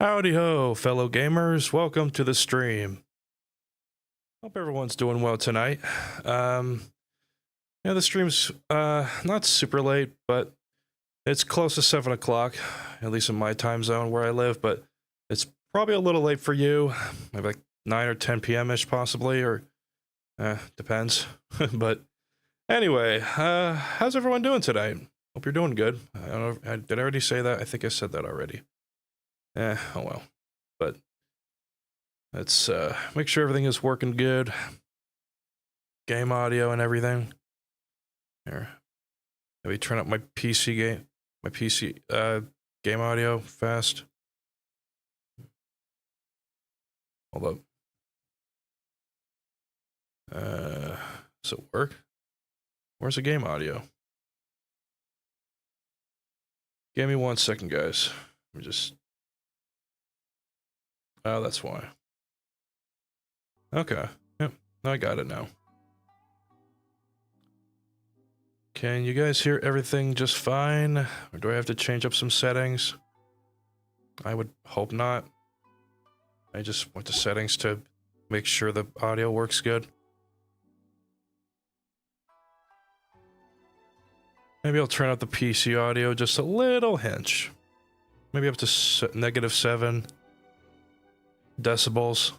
Howdy ho, fellow gamers. Welcome to the stream. Hope everyone's doing well tonight. The stream's not super late, but it's close to 7 o'clock, at least in my time zone where I live, but it's probably a little late for you. Maybe like 9 or 10 p.m.-ish possibly, or depends. But anyway, how's everyone doing tonight? Hope you're doing good. I don't know, did I already say that? I think I said that already. Oh well. But let's make sure everything is working good. Game audio and everything. Here. Let me turn up my PC game audio fast. Hold up. Does it work? Where's the game audio? Give me 1 second, guys. Let me just... Oh, that's why. Okay. Yep. I got it now. Can you guys hear everything just fine? Or do I have to change up some settings? I would hope not. I just went to settings to make sure the audio works good. Maybe I'll turn up the PC audio just a little hinge. Maybe up to -7 decibels.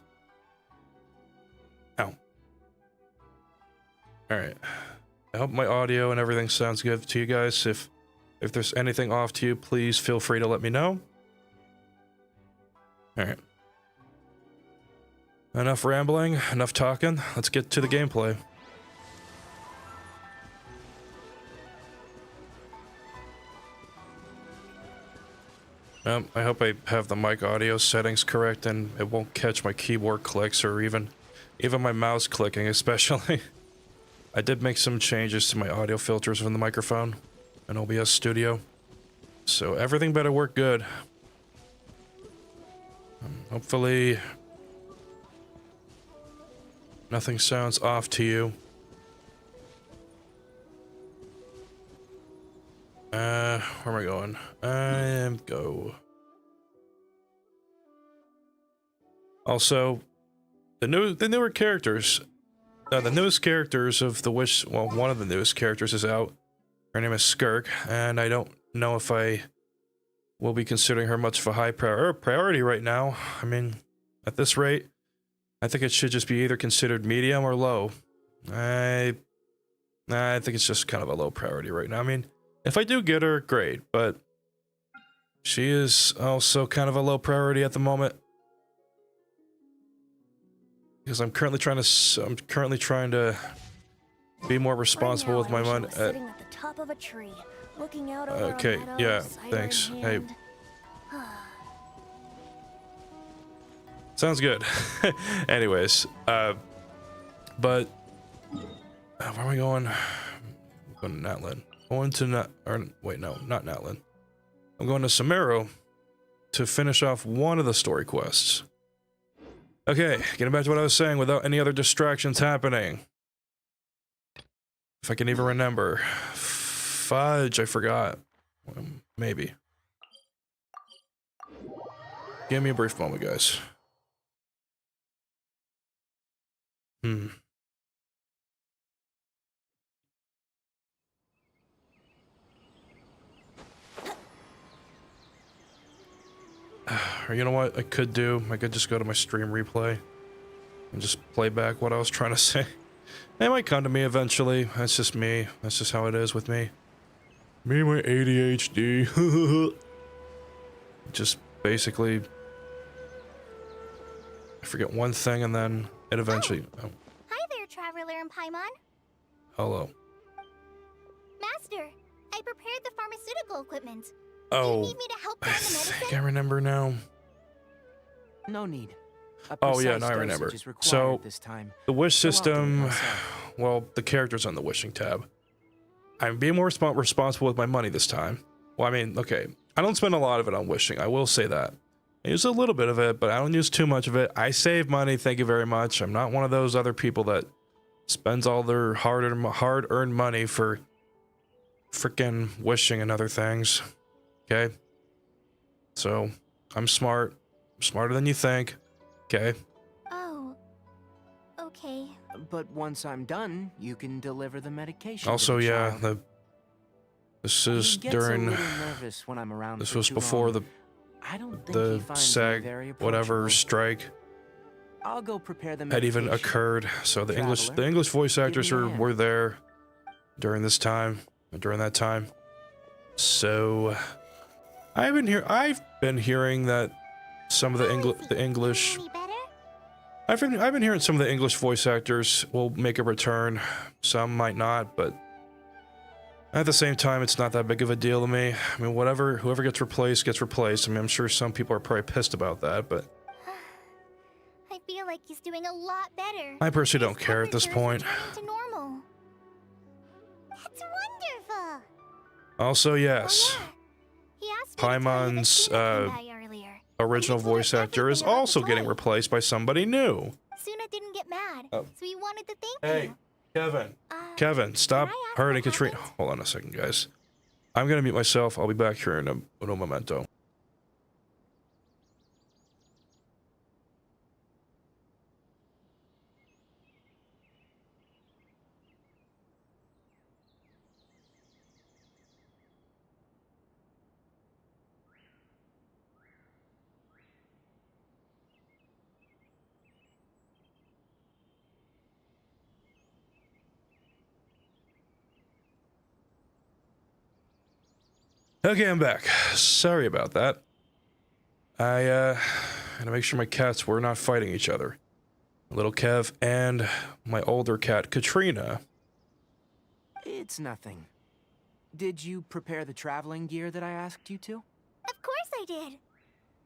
Ow. Alright. I hope my audio and everything sounds good to you guys. If there's anything off to you, please feel free to let me know. Alright. Enough rambling, enough talking. Let's get to the gameplay. I hope I have the mic audio settings correct and it won't catch my keyboard clicks or even my mouse clicking, especially. I did make some changes to my audio filters from the microphone in OBS Studio, so everything better work good. Hopefully nothing sounds off to you. Where am I going? Go. Also, the newer characters, the newest characters of the Wish, well, one of the newest characters is out. Her name is Skirk, and I don't know if I will be considering her much of a high priority right now. I mean, at this rate, I think it should just be either considered medium or low. I think it's just kind of a low priority right now. I mean, if I do get her, great, but she is also kind of a low priority at the moment. Because I'm currently trying to be more responsible with my money. Sitting at the top of a tree, looking out over okay, a meadow, yeah, cider thanks. in Hey. hand. Sounds good. Anyways, but where am I going? I'm going to Natlan. Going to not Natlan. I'm going to Samaro to finish off one of the story quests. Okay, getting back to what I was saying without any other distractions happening. If I can even remember. Fudge, I forgot. Maybe. Give me a brief moment, guys. Or you know what I could do? I could just go to my stream replay and just play back what I was trying to say. They might come to me eventually. That's just me. That's just how it is with me. Me and my ADHD. Just basically... I forget one thing and then it eventually... Oh. Hi there, Traveler and Paimon. Hello. Master, I prepared the pharmaceutical equipment. Oh, Do you need me to help I find the think medicine? I remember now. No need. Oh yeah, now I remember. So, this time. the wish So I'll do it system, myself. well, the character's on the wishing tab. I'm being more responsible with my money this time. Well, I mean, okay, I don't spend a lot of it on wishing, I will say that. I use a little bit of it, but I don't use too much of it. I save money, thank you very much. I'm not one of those other people that spends all their hard-earned money for frickin' wishing and other things. Okay? So, I'm smart. smarter than you think. Okay. Oh, okay. But once I'm done, you can deliver the medication. Also, to the yeah, child. this He is gets during. a little nervous when I'm around This for was too before long. I don't think he the finds me SAG very whatever approachable. strike I'll go prepare the had even medication. occurred. So the Traveler, English voice give actors me a were hand. there during this time, during that time. So I've been hearing that some of the English. Any better? I've been hearing some of the English voice actors will make a return. Some might not, but at the same time, it's not that big of a deal to me. I mean, whoever gets replaced gets replaced. I mean, I'm sure some people are probably pissed about that, but I feel like he's doing a lot better. I personally His don't care at this temperature is point. returning to normal. That's wonderful. Also, yes, Oh, yeah. He asked me to tell you that Paimon's Suna came by earlier. original And you told her voice actor is everything about the also getting toy. replaced by somebody new. Suna didn't get mad, Oh. so he wanted to thank Hey, you. Kevin. Uh, Kevin, stop can I ask hurting what Katrina. happened? Hold on a second, guys. I'm gonna mute myself. I'll be back here in a momento. Okay, I'm back. Sorry about that. I had to make sure my cats were not fighting each other. Little Kev and my older cat, Katrina. It's nothing. Did you prepare the traveling gear that I asked you to? Of course I did.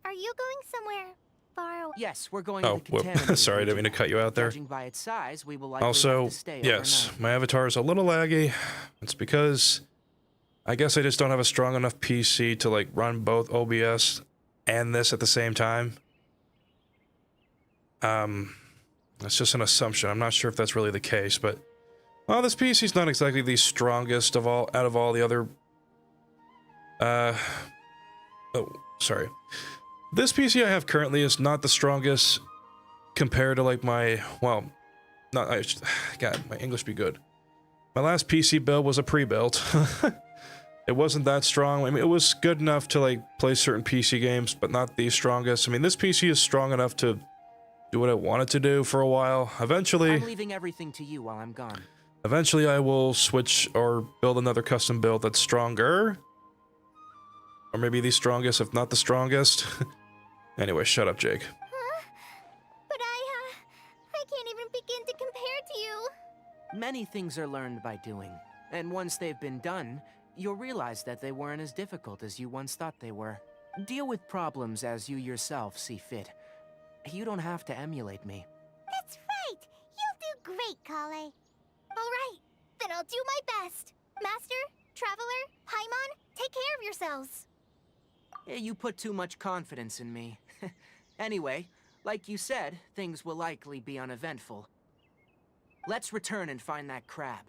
Are you going somewhere far away? Yes, we're going Oh, to the contaminated sorry, I didn't mean to region. cut you out there. Judging by its size, we will likely Also, have to stay yes, overnight. my avatar is a little laggy. It's because I guess I just don't have a strong enough PC to like run both OBS and this at the same time. That's just an assumption. I'm not sure if that's really the case, but well, this PC's not exactly the strongest of all out of all the other. Oh, sorry. This PC I have currently is not the strongest compared to like my God, my English be good. My last PC build was a pre-built. It wasn't that strong. I mean, it was good enough to like play certain PC games, but not the strongest. I mean, this PC is strong enough to do what I wanted to do for a while. Eventually, I'm leaving everything to you while I'm gone. eventually I will switch or build another custom build that's stronger. Or maybe the strongest, if not the strongest. Anyway, shut up, Jake. Huh? But I can't even begin to compare to you. Many things are learned by doing, and once they've been done, you'll realize that they weren't as difficult as you once thought they were. Deal with problems as you yourself see fit. You don't have to emulate me. That's right. You'll do great, Kale. All right, then I'll do my best. Master, Traveler, Paimon, take care of yourselves. You put too much confidence in me. Anyway, like you said, things will likely be uneventful. Let's return and find that crab.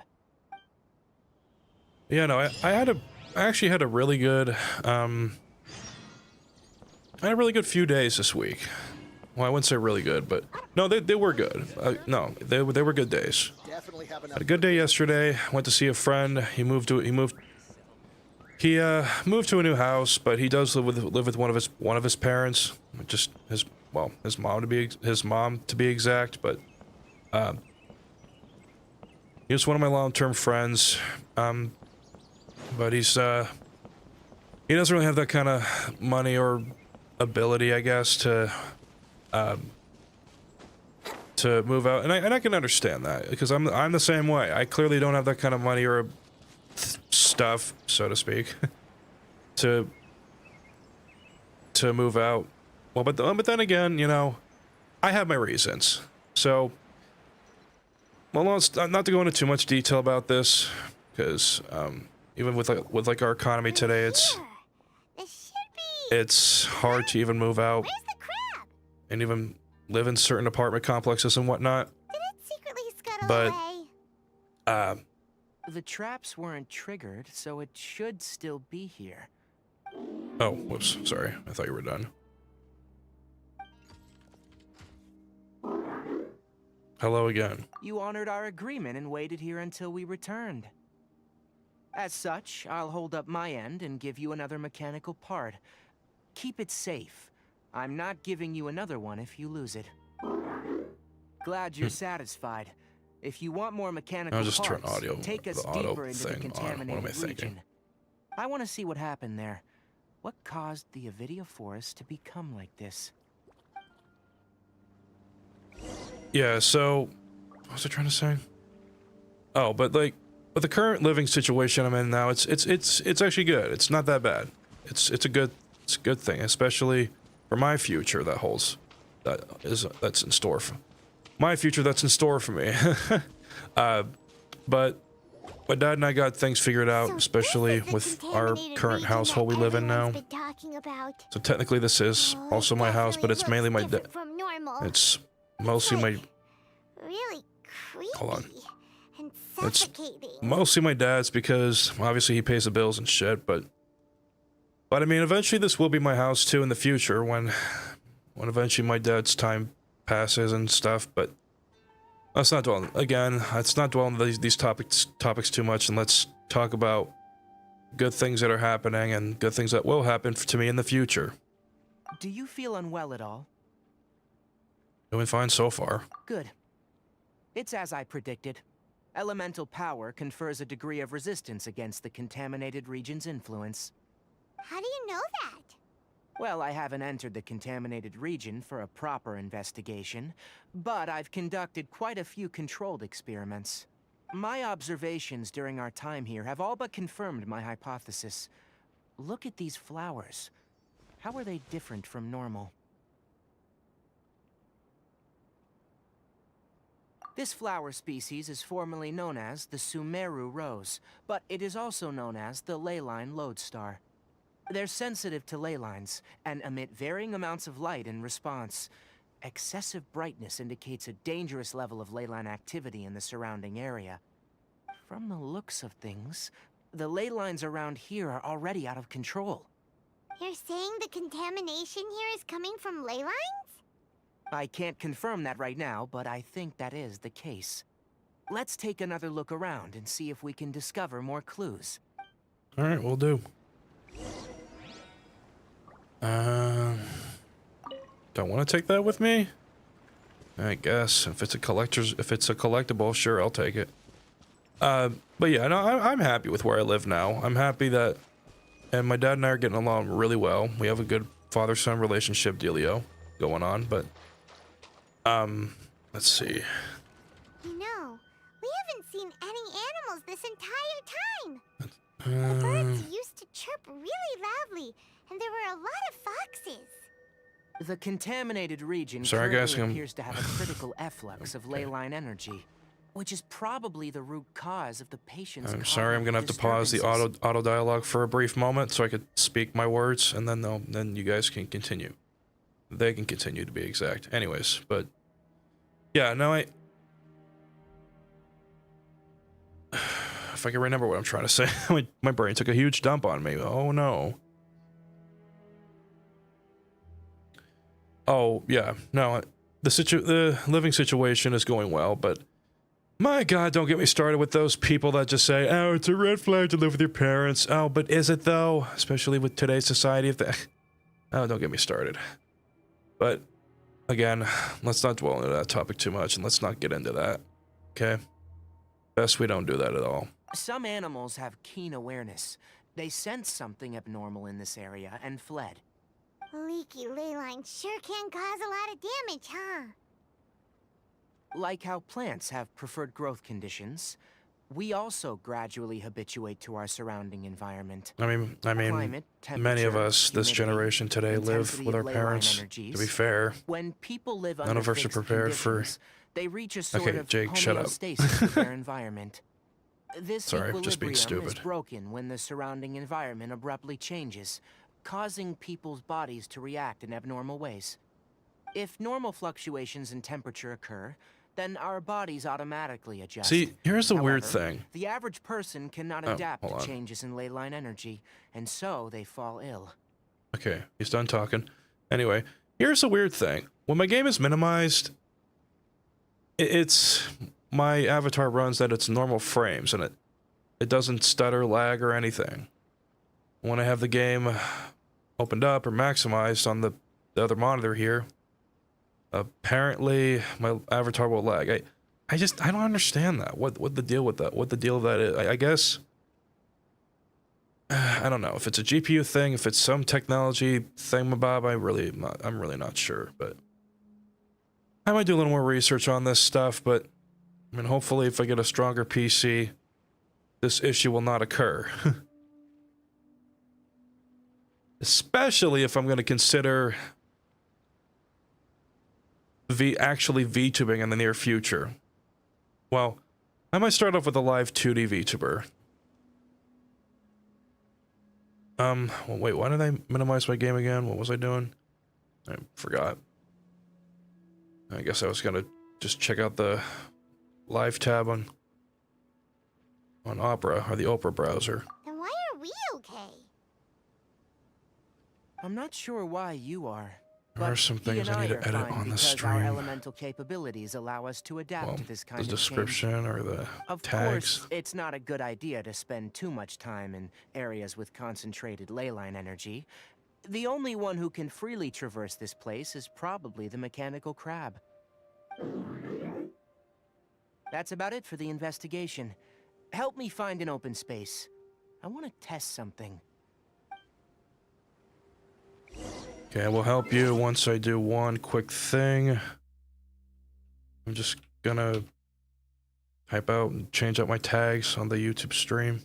Yeah, no, I actually had a really good, I had a really good few days this week. Well, I wouldn't say really good, but no, they were good. No, they were good days. Had a good day yesterday. Went to see a friend. He moved to a new house, but he does live with one of his parents, just his mom to be exact. But he was one of my long-term friends. But he doesn't really have that kind of money or ability, I guess, to move out, and I can understand that because I'm the same way. I clearly don't have that kind of money or stuff, so to speak, to move out. Well, but then again, you know, I have my reasons. So, well, not to go into too much detail about this, because even with our economy today, Here. This should be. it's hard to even move out Where's the crab? and even live in certain apartment complexes and whatnot. Did it secretly scuttle But- away? The traps weren't triggered, so it should still be here. Oh, whoops, sorry. I thought you were done. Hello again. You honored our agreement and waited here until we returned. As such, I'll hold up my end and give you another mechanical part. Keep it safe. I'm not giving you another one if you lose it. Glad you're satisfied. If you want more mechanical I'll just turn parts, audio, take us the auto deeper into the thing on. What am I contaminated thinking? region. I want to see what happened there. What caused the Avidia forest to become like this? Yeah, so what was I trying to say? Oh, but like with the current living situation I'm in now, it's actually good. It's not that bad. It's a good thing, especially for my future that's in store for my future that's in store for me. But my dad and I got things figured out, So especially this is the with our contaminated current region household we that live in now. everyone's been talking about. So technically this is Oh, also it my house, but definitely it's mainly looks my different from normal. it's mostly my Really creepy Hold on. and It's suffocating. mostly my dad's because obviously he pays the bills and shit, but I mean eventually this will be my house too in the future when eventually my dad's time passes and stuff, but let's not dwell on these topics too much, and let's talk about good things that are happening and good things that will happen to me in the future. Do you feel unwell at all? Doing fine so far. Good. It's as I predicted. Elemental power confers a degree of resistance against the contaminated region's influence. How do you know that? Well, I haven't entered the contaminated region for a proper investigation, but I've conducted quite a few controlled experiments. My observations during our time here have all but confirmed my hypothesis. Look at these flowers. How are they different from normal? This flower species is formerly known as the Sumeru rose, but it is also known as the leyline lodestar. They're sensitive to ley lines and emit varying amounts of light in response. Excessive brightness indicates a dangerous level of ley line activity in the surrounding area. From the looks of things, the ley lines around here are already out of control. You're saying the contamination here is coming from ley lines? I can't confirm that right now, but I think that is the case. Let's take another look around and see if we can discover more clues. Alright, we'll do. Don't want to take that with me? I guess if it's a collectible, sure, I'll take it. But yeah, no, I'm happy with where I live now. I'm happy that, and my dad and I are getting along really well. We have a good father-son relationship dealio going on, but, let's see. You know, we haven't seen any animals this entire time. The birds used to chirp really loudly, and there were a lot of foxes. The contaminated region Sorry, guys, currently appears to have a critical efflux of ley line energy, which is probably the root cause of the patient's I'm sorry, I'm gonna have to pause the auto dialogue for a brief moment so I could speak my words, and then you guys can continue. They can continue, to be exact. Anyways, but yeah, no, if I can remember what I'm trying to say, my brain took a huge dump on me. Oh no. Oh yeah, no, the living situation is going well, but my God, don't get me started with those people that just say, "Oh, it's a red flag to live with your parents." Oh, but is it though? Especially with today's society, oh, don't get me started. But again, let's not dwell into that topic too much, and let's not get into that. Okay? Best we don't do that at all. Some animals have keen awareness. They sensed something abnormal in this area and fled. Leaky ley lines sure can cause a lot of damage, huh? Like how plants have preferred growth conditions, we also gradually habituate to our surrounding environment. I mean, Climate, many of temperature, us this humidity, generation today live intensity with of our ley line parents. energies. To be fair, When people live None under of us are fixed prepared for- conditions, they reach a sort Okay, of Jake, shut up. homeostasis with their environment. This Sorry, just being equilibrium is stupid. broken when the surrounding environment abruptly changes, causing people's bodies to react in abnormal ways. If normal fluctuations in temperature occur, then our bodies automatically adjust. See, here's the weird However, thing. the average person cannot Oh, adapt hold to on. changes in ley line energy, and so they fall ill. Okay, he's done talking. Anyway, here's the weird thing. When my game is minimized, it's my avatar runs at its normal frames, and it doesn't stutter, lag, or anything. When I have the game opened up or maximized on the other monitor here, apparently my avatar will lag. I don't understand that. What the deal with that? What the deal of that is? I guess I don't know if it's a GPU thing, if it's some technology thingamabob. I'm really not sure, but I might do a little more research on this stuff. But I mean, hopefully, if I get a stronger PC, this issue will not occur. Especially if I'm going to consider actually VTubing in the near future. Well, I might start off with a live 2D VTuber. Well, wait, why did I minimize my game again? What was I doing? I forgot. I guess I was gonna just check out the live tab on Opera, or the Opera browser. Then why are we okay? I'm not sure why you are. There are some things I need to edit on the stream. Our elemental capabilities allow us to adapt to this kind the of description change. or the Of tags. course, it's not a good idea to spend too much time in areas with concentrated ley line energy. The only one who can freely traverse this place is probably the mechanical crab. That's about it for the investigation. Help me find an open space. I want to test something. Okay, I will help you once I do one quick thing. I'm just gonna type out and change out my tags on the YouTube stream.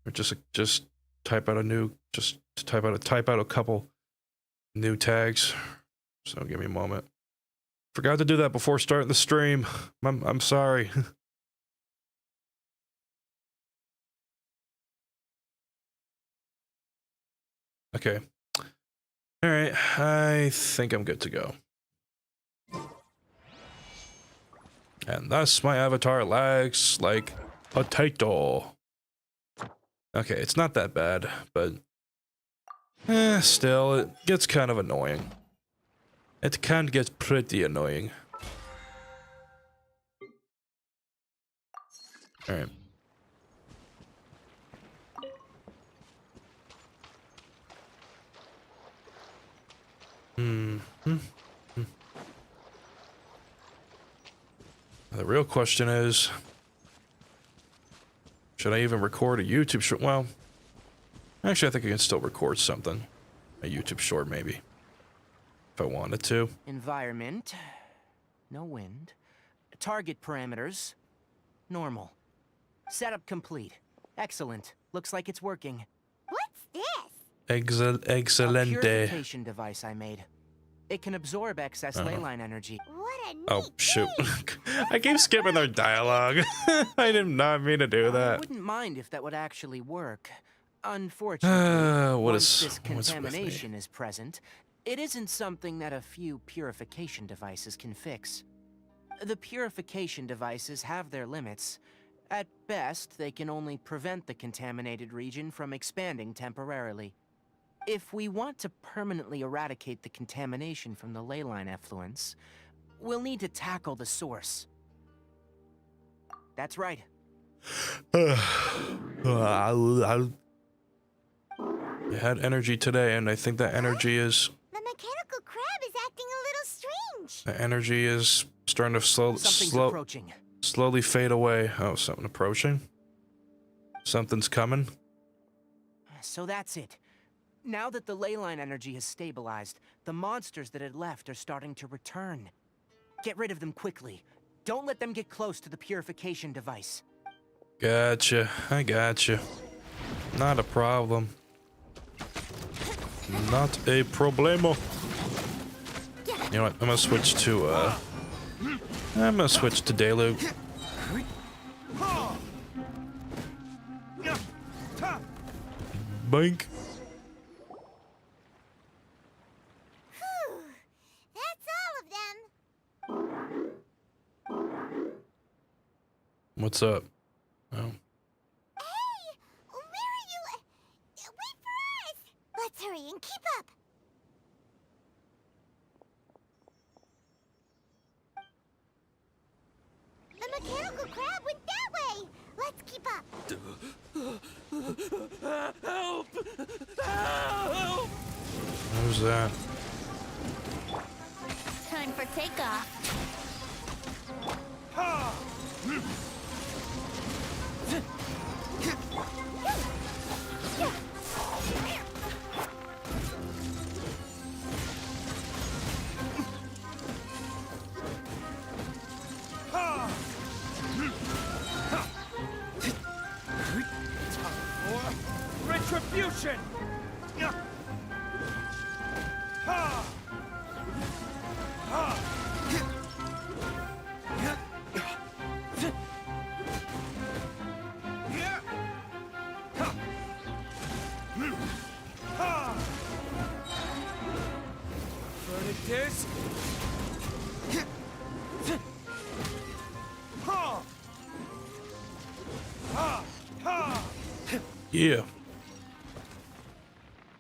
Or just type out a new, type out a couple new tags. So give me a moment. Forgot to do that before starting the stream. I'm sorry. Okay. All right, I think I'm good to go. And thus my avatar lags like a potato. Okay, it's not that bad, but still, it gets kind of annoying. It can get pretty annoying. All right. The real question is, should I even record a YouTube short? Well, actually, I think I can still record something. A YouTube short, maybe. If I wanted to. Environment. No wind. Target parameters. Normal. Setup complete. Excellent. Looks like it's working. What's this? A Excelente. purification device I made. It can absorb excess ley line energy. What a neat Oh, shoot. thing. I keep skipping their dialogue. I did not mean to do I that. wouldn't mind if that would actually work. Unfortunately, once this contamination is present, it isn't something that a few purification devices can fix. The purification devices have their limits. At best, they can only prevent the contaminated region from expanding temporarily. If we want to permanently eradicate the contamination from the ley line effluents, we'll need to tackle the source. That's right. I had energy today, and I think that energy is... The mechanical crab is acting a little strange. The energy is starting to Something's approaching. slowly fade away. Oh, something approaching? Something's coming? So that's it. Now that the ley line energy has stabilized, the monsters that had left are starting to return. Get rid of them quickly. Don't let them get close to the purification device. Gotcha. I gotcha. Not a problem. Not a problemo. You know what? I'm gonna switch to, Deluge. Boink. Whew. That's all of them. What's up? Oh. Hey! Where are you? Wait for us! Let's hurry and keep up. keep up. Help! Help! Who's that? Time for takeoff. Retribution! Verdict is... Yeah.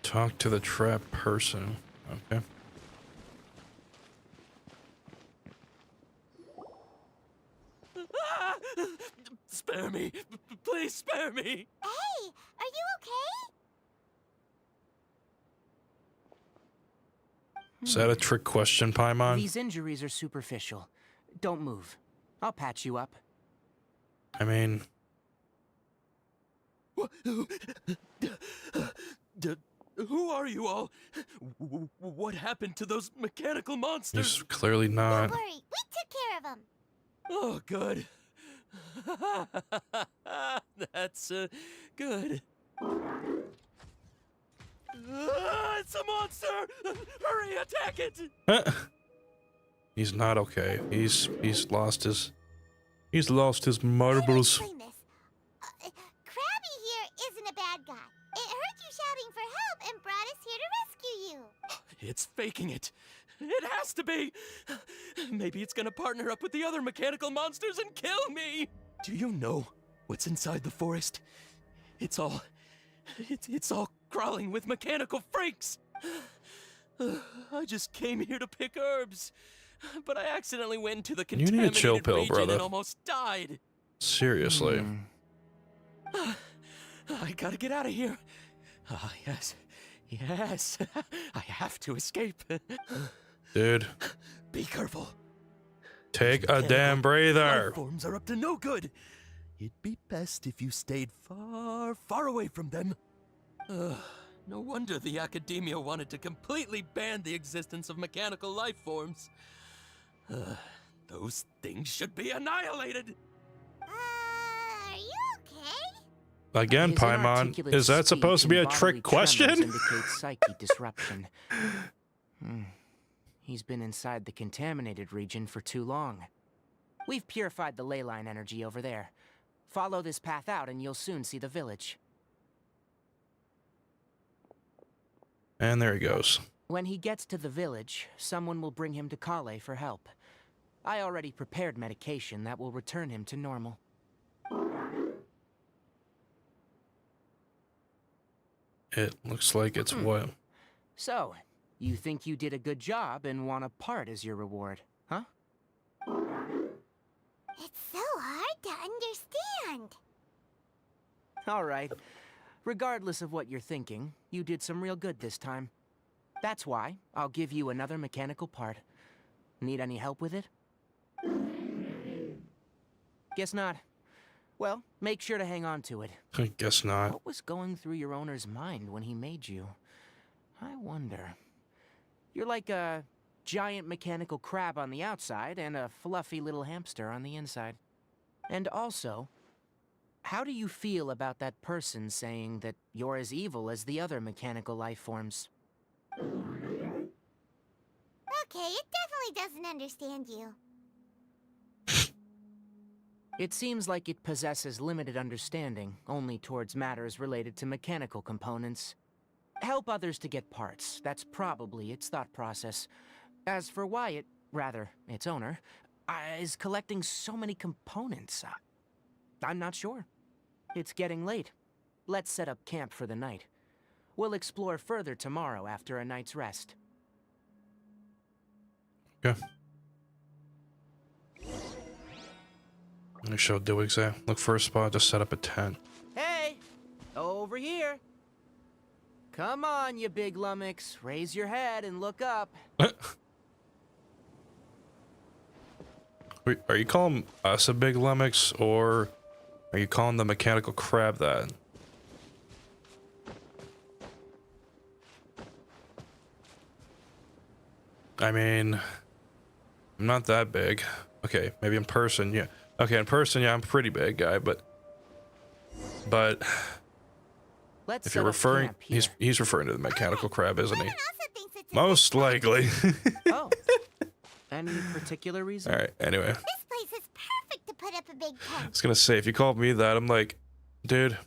Talk to the trap person. Okay. Spare me! Please spare me! Hey, are you okay? Is that a trick question, Paimon? These injuries are superficial. Don't move. I'll patch you up. I mean, Who are you all? What happened to those mechanical monsters? he's clearly Don't not. worry, we took care of him. Oh, good. That's good. It's a monster! Hurry, attack it! He's not okay. He's lost his marbles. Explain this. Krabby here isn't a bad guy. It heard you shouting for help and brought us here to rescue you. It's faking it. It has to be. Maybe it's gonna partner up with the other mechanical monsters and kill me. Do you know what's inside the forest? It's all crawling with mechanical freaks. I just came here to pick herbs, but I accidentally went into the You need a contaminated chill pill, region brother. and almost died. Seriously. I gotta get out of here. Ah, yes. Yes. I have to escape. Dude, Be careful. take a damn Life breather. forms are up to no good. It'd be best if you stayed far, far away from them. No wonder the academia wanted to completely ban the existence of mechanical life forms. Those things should be annihilated. Are you okay? Again, His Paimon, inarticulate is that speech supposed to be a and bodily trick question? tremors indicate psyche disruption. He's been inside the contaminated region for too long. We've purified the ley line energy over there. Follow this path out and you'll soon see the village. And there he goes. When he gets to the village, someone will bring him to Kale for help. I already prepared medication that will return him to normal. It looks like it's what? So, you think you did a good job and want a part as your reward, huh? It's so hard to understand. All right. Regardless of what you're thinking, you did some real good this time. That's why I'll give you another mechanical part. Need any help with it? Guess not. Well, make sure to hang on to it. I guess not. What was going through your owner's mind when he made you? I wonder. You're like a giant mechanical crab on the outside and a fluffy little hamster on the inside. And also, how do you feel about that person saying that you're as evil as the other mechanical life forms? Okay, it definitely doesn't understand you. It seems like it possesses limited understanding, only towards matters related to mechanical components. Help others to get parts, that's probably its thought process. As for why it, rather, its owner, is collecting so many components, I'm not sure. It's getting late. Let's set up camp for the night. We'll explore further tomorrow after a night's rest. Okay. I shall do exactly. Look for a spot to set up a tent. Hey! Over here! Come on, you big lummox. Raise your head and look up. Wait, are you calling us a big lummox, or are you calling the mechanical crab that? I mean, I'm not that big. Okay, maybe in person, yeah. Okay, in person, yeah, I'm a pretty big guy, but Let's if you're set up referring, camp here. he's referring to the mechanical crab, isn't he? Paimon also thinks it's a Most good spot. likely. Oh. Any particular reason? All right. Anyway, This place is perfect to put up a big I tent. was gonna say, if you called me that, I'm like, dude,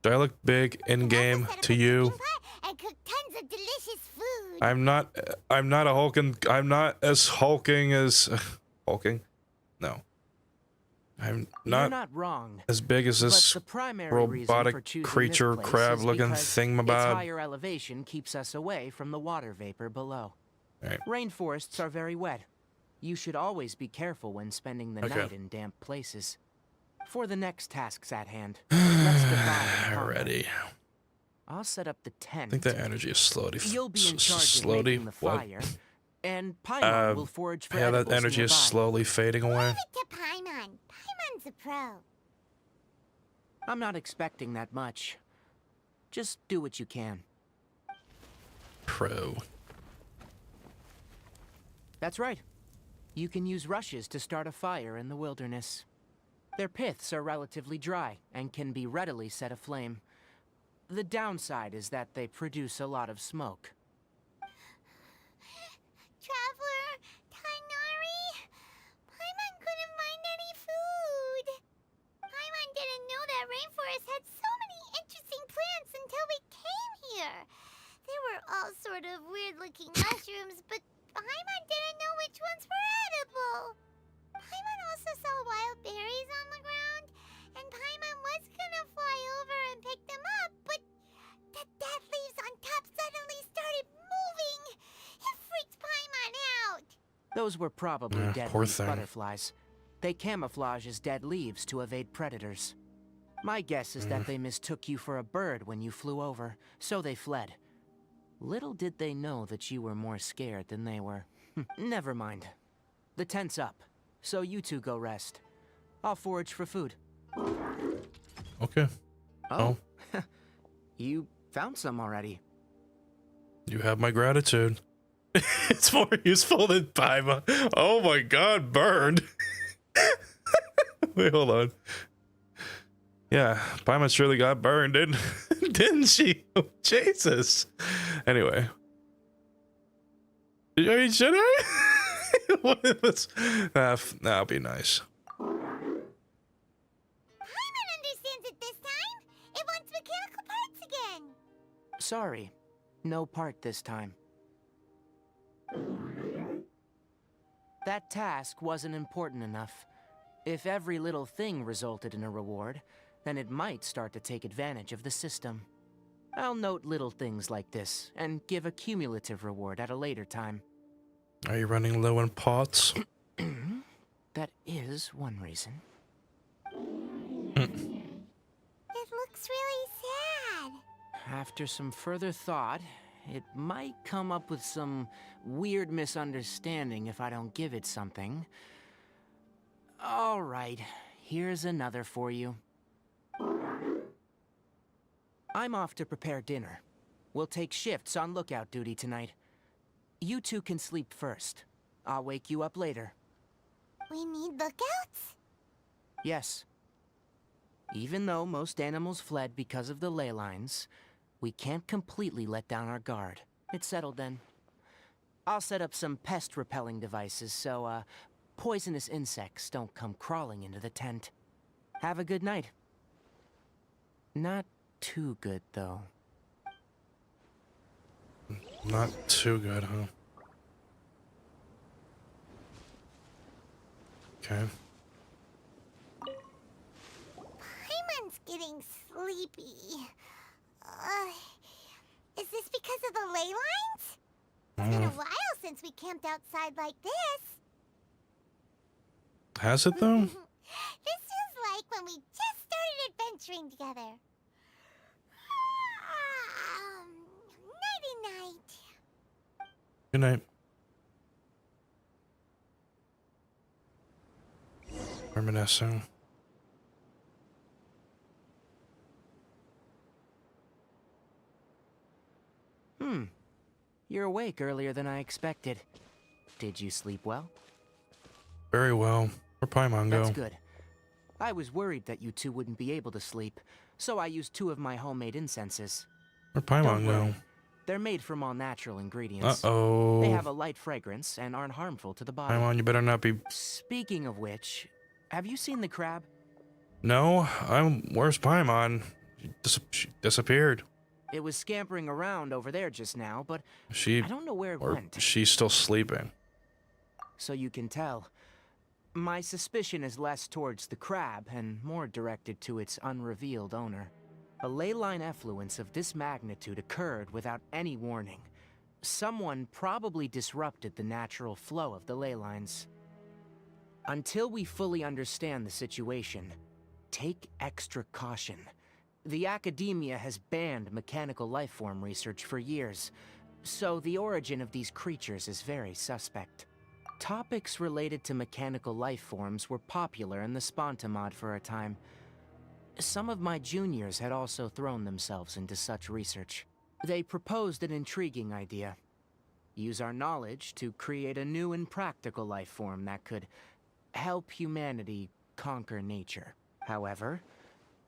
do I look big in game Also set up to a you? cooking pot and cook tons of delicious food. I'm not a hulking. I'm not as hulking as hulking. No, I'm You're not not wrong. as big as this But the primary reason for robotic choosing creature, this place crab-looking is because its thingamabob. higher elevation keeps us away from the water vapor below. Right. Rainforests are very wet. You should always be careful when spending the Okay. night in damp places. For the next tasks at hand, let's divide the combat. Alrighty. I'll set up the tent. I think that energy is slowly. You'll be in charge of slowly. making the What? fire, and Paimon will forage for Yeah, that edibles energy is nearby. slowly fading away. Leave it to Paimon. Paimon's a pro. I'm not expecting that much. Just do what you can. Pro. That's right. You can use rushes to start a fire in the wilderness. Their piths are relatively dry and can be readily set aflame. The downside is that they produce a lot of smoke. Traveler, Tainari, Paimon couldn't find any food. Paimon didn't know that rainforest had so many interesting plants until we came here. They were all sort of weird-looking mushrooms, but Paimon didn't know which ones were edible. Paimon also saw wild berries on the ground, and Paimon was gonna fly over and pick them up, but the dead leaves on top suddenly started moving. It freaked Paimon out. Those were probably dead poor leaf thing. butterflies. They camouflage as dead leaves to evade predators. My guess is that they mistook you for a bird when you flew over, so they fled. Little did they know that you were more scared than they were. Never mind. The tent's up, so you two go rest. I'll forage for food. Okay. Oh, you found some already. You have my gratitude. It's more useful than Paimon. Oh my god, burned. Wait, hold on. Yeah, Paimon surely got burned, didn't she? Oh, Jesus. Anyway. I mean, should I? What is this? That'll be nice. Paimon understands it this time. It wants mechanical parts again. Sorry, no part this time. That task wasn't important enough. If every little thing resulted in a reward, then it might start to take advantage of the system. I'll note little things like this, and give a cumulative reward at a later time. Are you running low in pots? That is one reason. It looks really sad. After some further thought, it might come up with some weird misunderstanding if I don't give it something. All right, here's another for you. I'm off to prepare dinner. We'll take shifts on lookout duty tonight. You two can sleep first. I'll wake you up later. We need lookouts? Yes. Even though most animals fled because of the ley lines, we can't completely let down our guard. It's settled then. I'll set up some pest-repelling devices so, poisonous insects don't come crawling into the tent. Have a good night. Not too good, though. Not too good, huh? Okay. Paimon's getting sleepy. Is this because of the ley lines? It's been a while since we camped outside like this. Has it though? This when we just started adventuring together. Nighty-night. Good night. Reminiscing. You're awake earlier than I expected. Did you sleep well? Very well. Where'd Paimon go? That's good. I was worried that you two wouldn't be able to sleep, so I used 2 of my homemade incenses. Where'd Paimon Don't go? worry. They're made from all natural ingredients. Uh-oh. They have a light fragrance and aren't harmful to the body. Paimon, you better not be... Speaking of which, have you seen the crab? No, where's Paimon? She disappeared. It was scampering around over there just now, but She... I don't know where it Or went. she's still sleeping. So you can tell. My suspicion is less towards the crab and more directed to its unrevealed owner. A ley line effluence of this magnitude occurred without any warning. Someone probably disrupted the natural flow of the ley lines. Until we fully understand the situation, take extra caution. The academia has banned mechanical lifeform research for years, so the origin of these creatures is very suspect. Topics related to mechanical lifeforms were popular in the Sponta mod for a time. Some of my juniors had also thrown themselves into such research. They proposed an intriguing idea. Use our knowledge to create a new and practical lifeform that could help humanity conquer nature. However,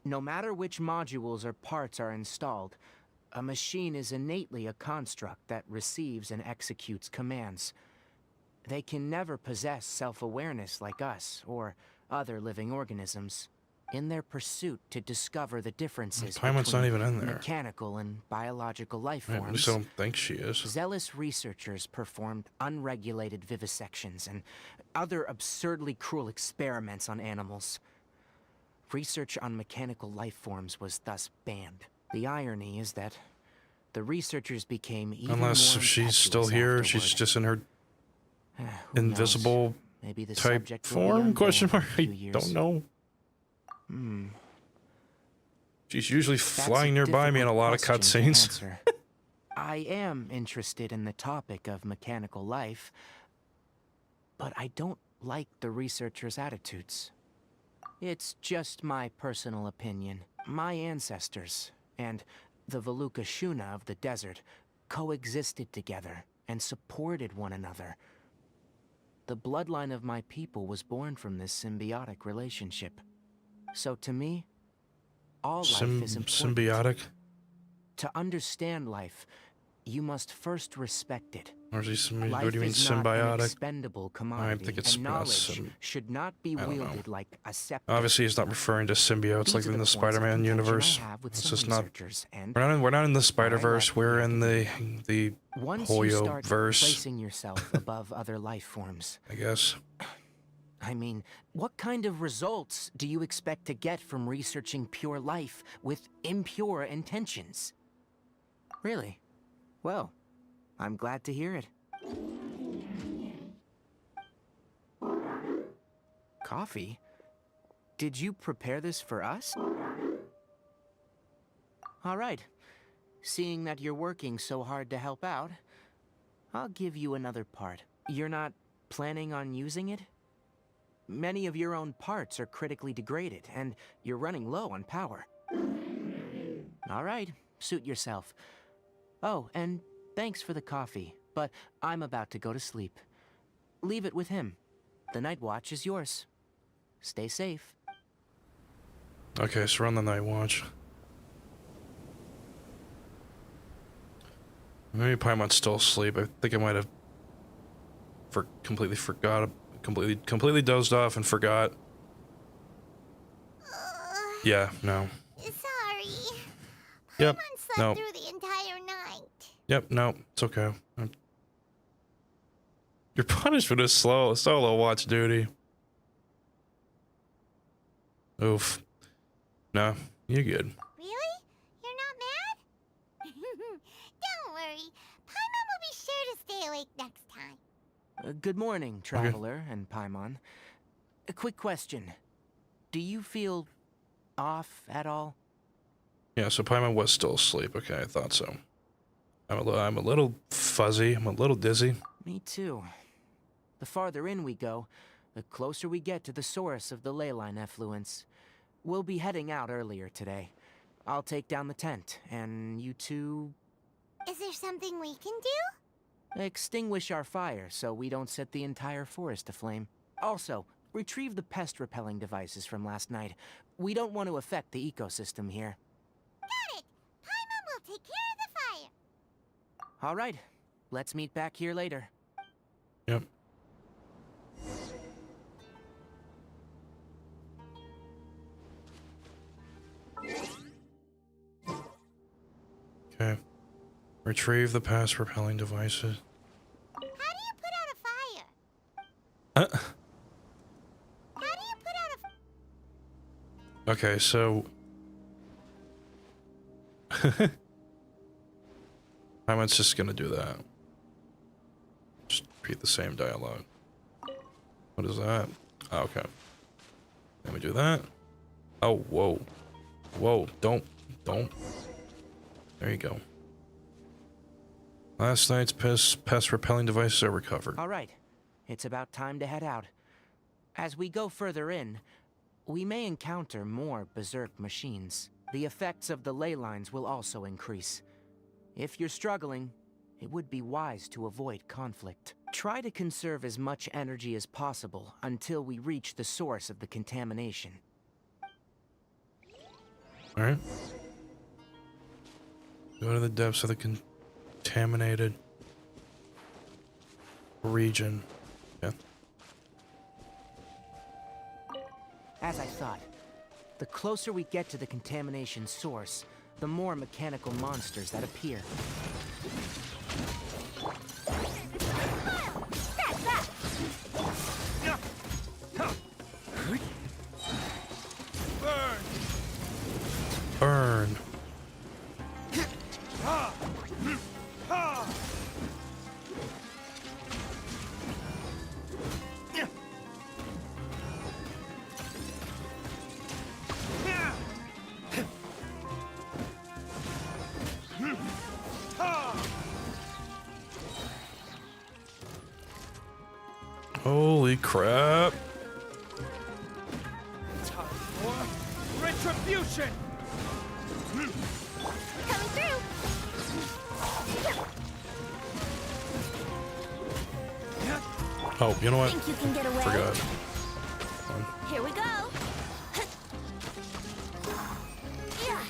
no matter which modules or parts are installed, a machine is innately a construct that receives and executes commands. They can never possess self-awareness like us or other living organisms. In their pursuit to discover the differences Paimon's not even in between there. mechanical and biological life At forms, least I don't think she is. zealous researchers performed unregulated vivisections and other absurdly cruel experiments on animals. Research on mechanical life forms was thus banned. The irony is that the researchers became even Unless more she's still impetuous here, afterward. she's just in her Who invisible knows? Maybe the type subject will be form? unbanned Question mark? in a I few years. don't know. She's usually That's flying nearby me in a difficult lot of question to cutscenes. answer. I am interested in the topic of mechanical life, but I don't like the researchers' attitudes. It's just my personal opinion. My ancestors and the Veluca Shuna of the desert coexisted together and supported one another. The bloodline of my people was born from this symbiotic relationship. So to me, all life is important. Symbiotic? To understand life, you must first respect it. Or is he what Life do you mean is not an symbiotic? expendable commodity, think it's and knowledge sim- should not be I don't know. wielded like a scepter. Obviously, he's not referring to symbiotes These like are in the points of Spider-Man contention universe. I have with It's some just not. researchers, and We're not in the Spider-Verse. like We're the in the once you Hoyo start verse, placing yourself above other life forms, I guess. I mean, what kind of results do you expect to get from researching pure life with impure intentions? Really? Well, I'm glad to hear it. Coffee? Did you prepare this for us? All right. Seeing that you're working so hard to help out, I'll give you another part. You're not planning on using it? Many of your own parts are critically degraded, and you're running low on power. All right, suit yourself. Oh, and thanks for the coffee, but I'm about to go to sleep. Leave it with him. The night watch is yours. Stay safe. Okay, so we're on the night watch. Maybe Paimon's still asleep. I think I might have completely dozed off and forgot. Yeah, no. Sorry. Yep, Paimon slept no. through the entire night. Yep, no, it's okay. Your punishment is solo watch duty. Oof. No, you're good. Really? You're not mad? Don't worry. Paimon will be sure to stay awake next time. Good morning, Traveler and Paimon. A quick question. Do you feel off at all? Yeah, so Paimon was still asleep. Okay, I thought so. I'm a little fuzzy. I'm a little dizzy. Me too. The farther in we go, the closer we get to the source of the ley line effluence. We'll be heading out earlier today. I'll take down the tent, and you two... Is there something we can do? extinguish our fire so we don't set the entire forest aflame. Also, retrieve the pest-repelling devices from last night. We don't want to affect the ecosystem here. Got it! Paimon will take care of the fire. All right, let's meet back here later. Yep. Okay. Retrieve the pest repelling devices. How do you put out a fire? Uh, How do you put out a... okay, so... Paimon's just gonna do that. Just repeat the same dialogue. What is that? Oh, okay. Let me do that. Oh, whoa. Whoa, don't. There you go. Last night's pest repelling devices are recovered. All right, it's about time to head out. As we go further in, we may encounter more berserk machines. The effects of the ley lines will also increase. If you're struggling, it would be wise to avoid conflict. Try to conserve as much energy as possible until we reach the source of the contamination. Alright. Go to the depths of the contaminated region. Yeah. As I thought, the closer we get to the contamination source, the more mechanical monsters that appear. Burn. Holy crap. Time for retribution! Coming through! Oh, you know what? Think you can get away? Forgot. Here we go! Yeah.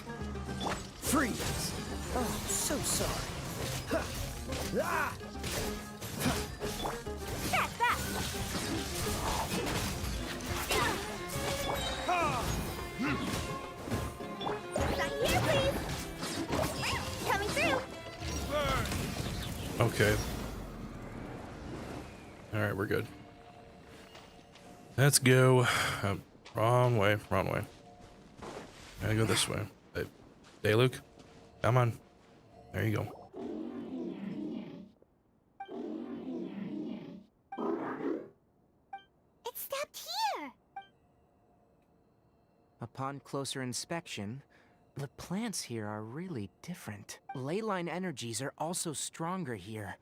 Freeze! Oh, so sorry. Ah! That's that! Back here, please! Coming through! Okay. Alright, we're good. Let's go. Wrong way, wrong way. Gotta go this way. Hey, Luke. Come on. There you go. It stopped here! Upon closer inspection, the plants here are really different. Ley line energies are also stronger here.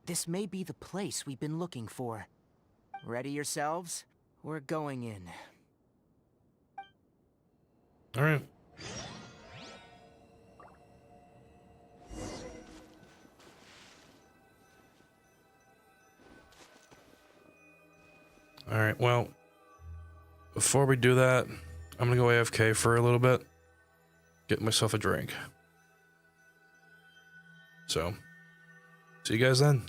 This may be the place we've been looking for. Ready yourselves? We're going in. Alright. Alright, well, before we do that, I'm gonna go AFK for a little bit. Get myself a drink. So, see you guys then.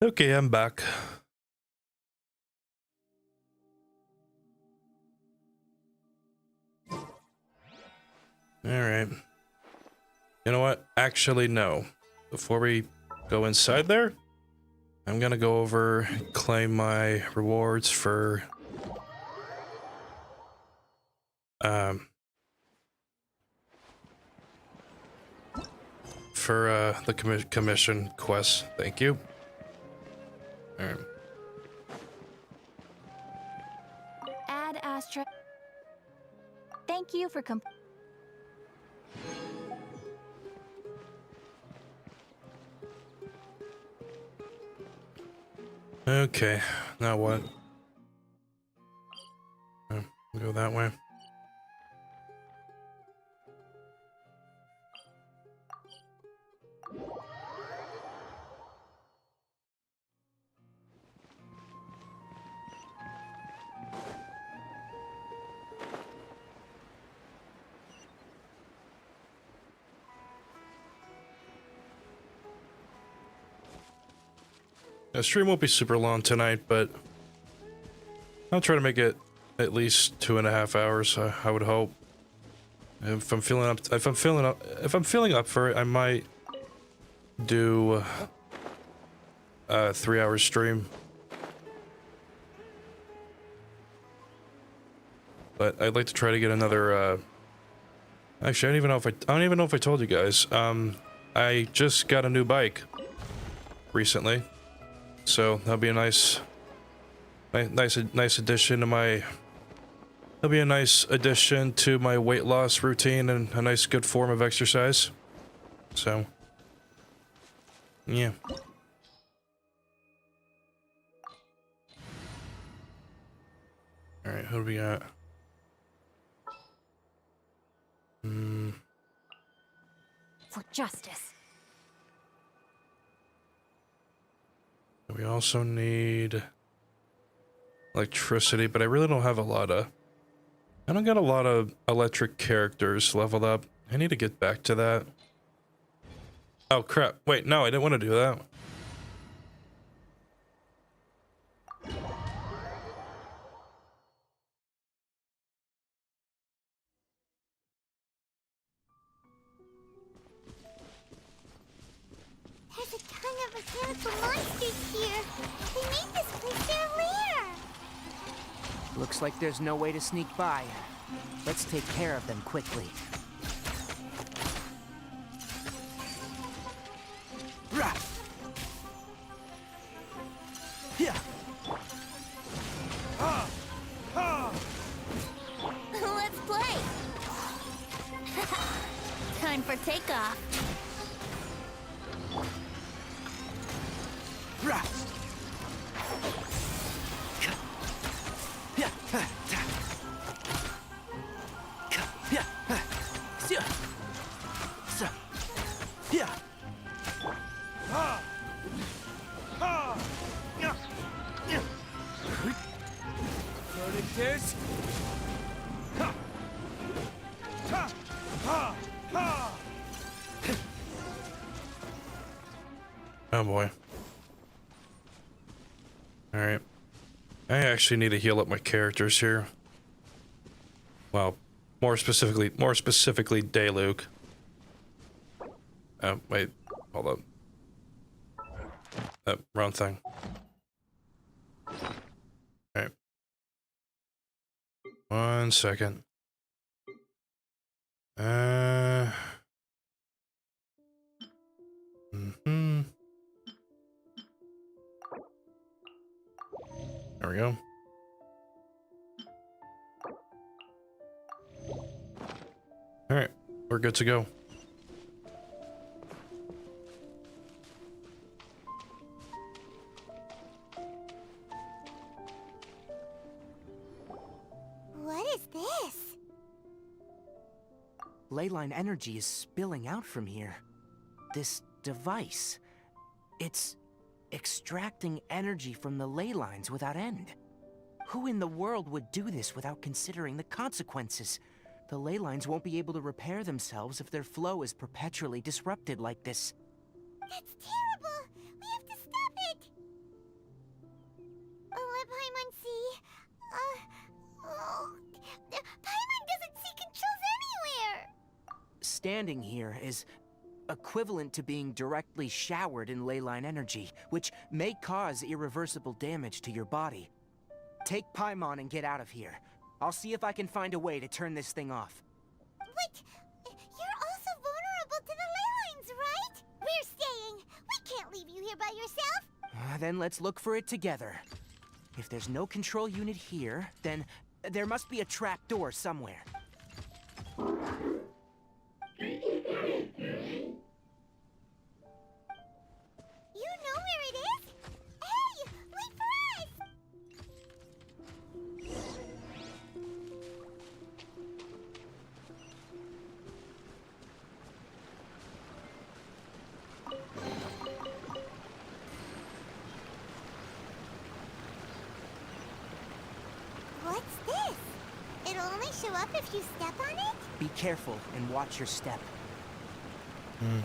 Okay, I'm back. Alright. You know what? Actually, no. Before we go inside there, I'm gonna go over and claim my rewards for the commission quest. Thank you. Alright. Add Astra. Thank you for Okay, now what? Go that way. The stream won't be super long tonight, but I'll try to make it at least 2.5 hours. I would hope. If I'm feeling up for it, I might do a 3-hour stream. But I'd like to try to get another. Actually, I don't even know if I told you guys. I just got a new bike recently. So that'll be a nice addition to my. That'll be a nice addition to my weight loss routine and a nice good form of exercise. So, yeah. All right, who do we got? for justice. We also need electricity, but I really don't have a lot of. I don't got a lot of electric characters leveled up. I need to get back to that. Oh crap! Wait, no, I didn't want to do that. There's a ton of mechanical monsters here. They made this place their lair. Looks like there's no way to sneak by. Let's take care of them quickly. Rah! Yeah. Let's play. Time for takeoff. Rah! Yeah. Yeah. Yeah. Verdict is... Ha! Ha! Ha! Ha! Oh boy. All right. I actually need to heal up my characters here. Well, more specifically, Dayluk. Wait, hold up. Wrong thing. Alright. 1 second. There we go. Alright, we're good to go. What is this? Leyline energy is spilling out from here. This device, it's extracting energy from the ley lines without end. Who in the world would do this without considering the consequences? The ley lines won't be able to repair themselves if their flow is perpetually disrupted like this. That's terrible. We have to stop it. standing here is equivalent to being directly showered in ley line energy, which may cause irreversible damage to your body. Take Paimon and get out of here. I'll see if I can find a way to turn this thing off. Wait, you're also vulnerable to the ley lines, right? We're staying. We can't leave you here by yourself. Then let's look for it together. If there's no control unit here, then there must be a trap door somewhere. You know where it is? Hey, wait for us! What's this? It'll only show up if you step on it? Be careful and watch your step. Look!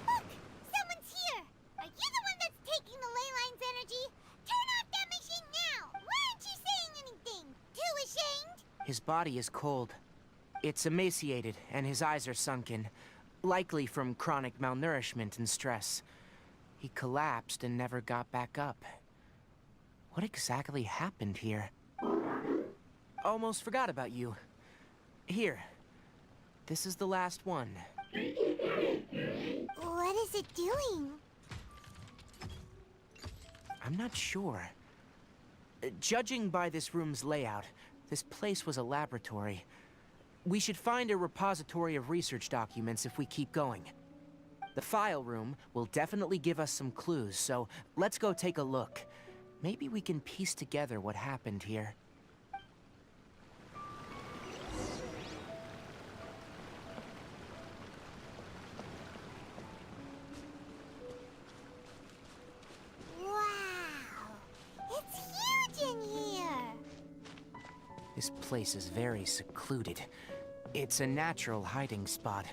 Someone's here! Are you the one that's taking the ley line's energy? Turn off that machine now! Why aren't you saying anything? Too ashamed? His body is cold. It's emaciated, and his eyes are sunken, likely from chronic malnourishment and stress. He collapsed and never got back up. What exactly happened here? Almost forgot about you. Here. This is the last one. What is it doing? I'm not sure. Judging by this room's layout, this place was a laboratory. We should find a repository of research documents if we keep going. The file room will definitely give us some clues, so let's go take a look. Maybe we can piece together what happened here. Wow! It's huge in here! This place is very secluded. It's a natural hiding spot.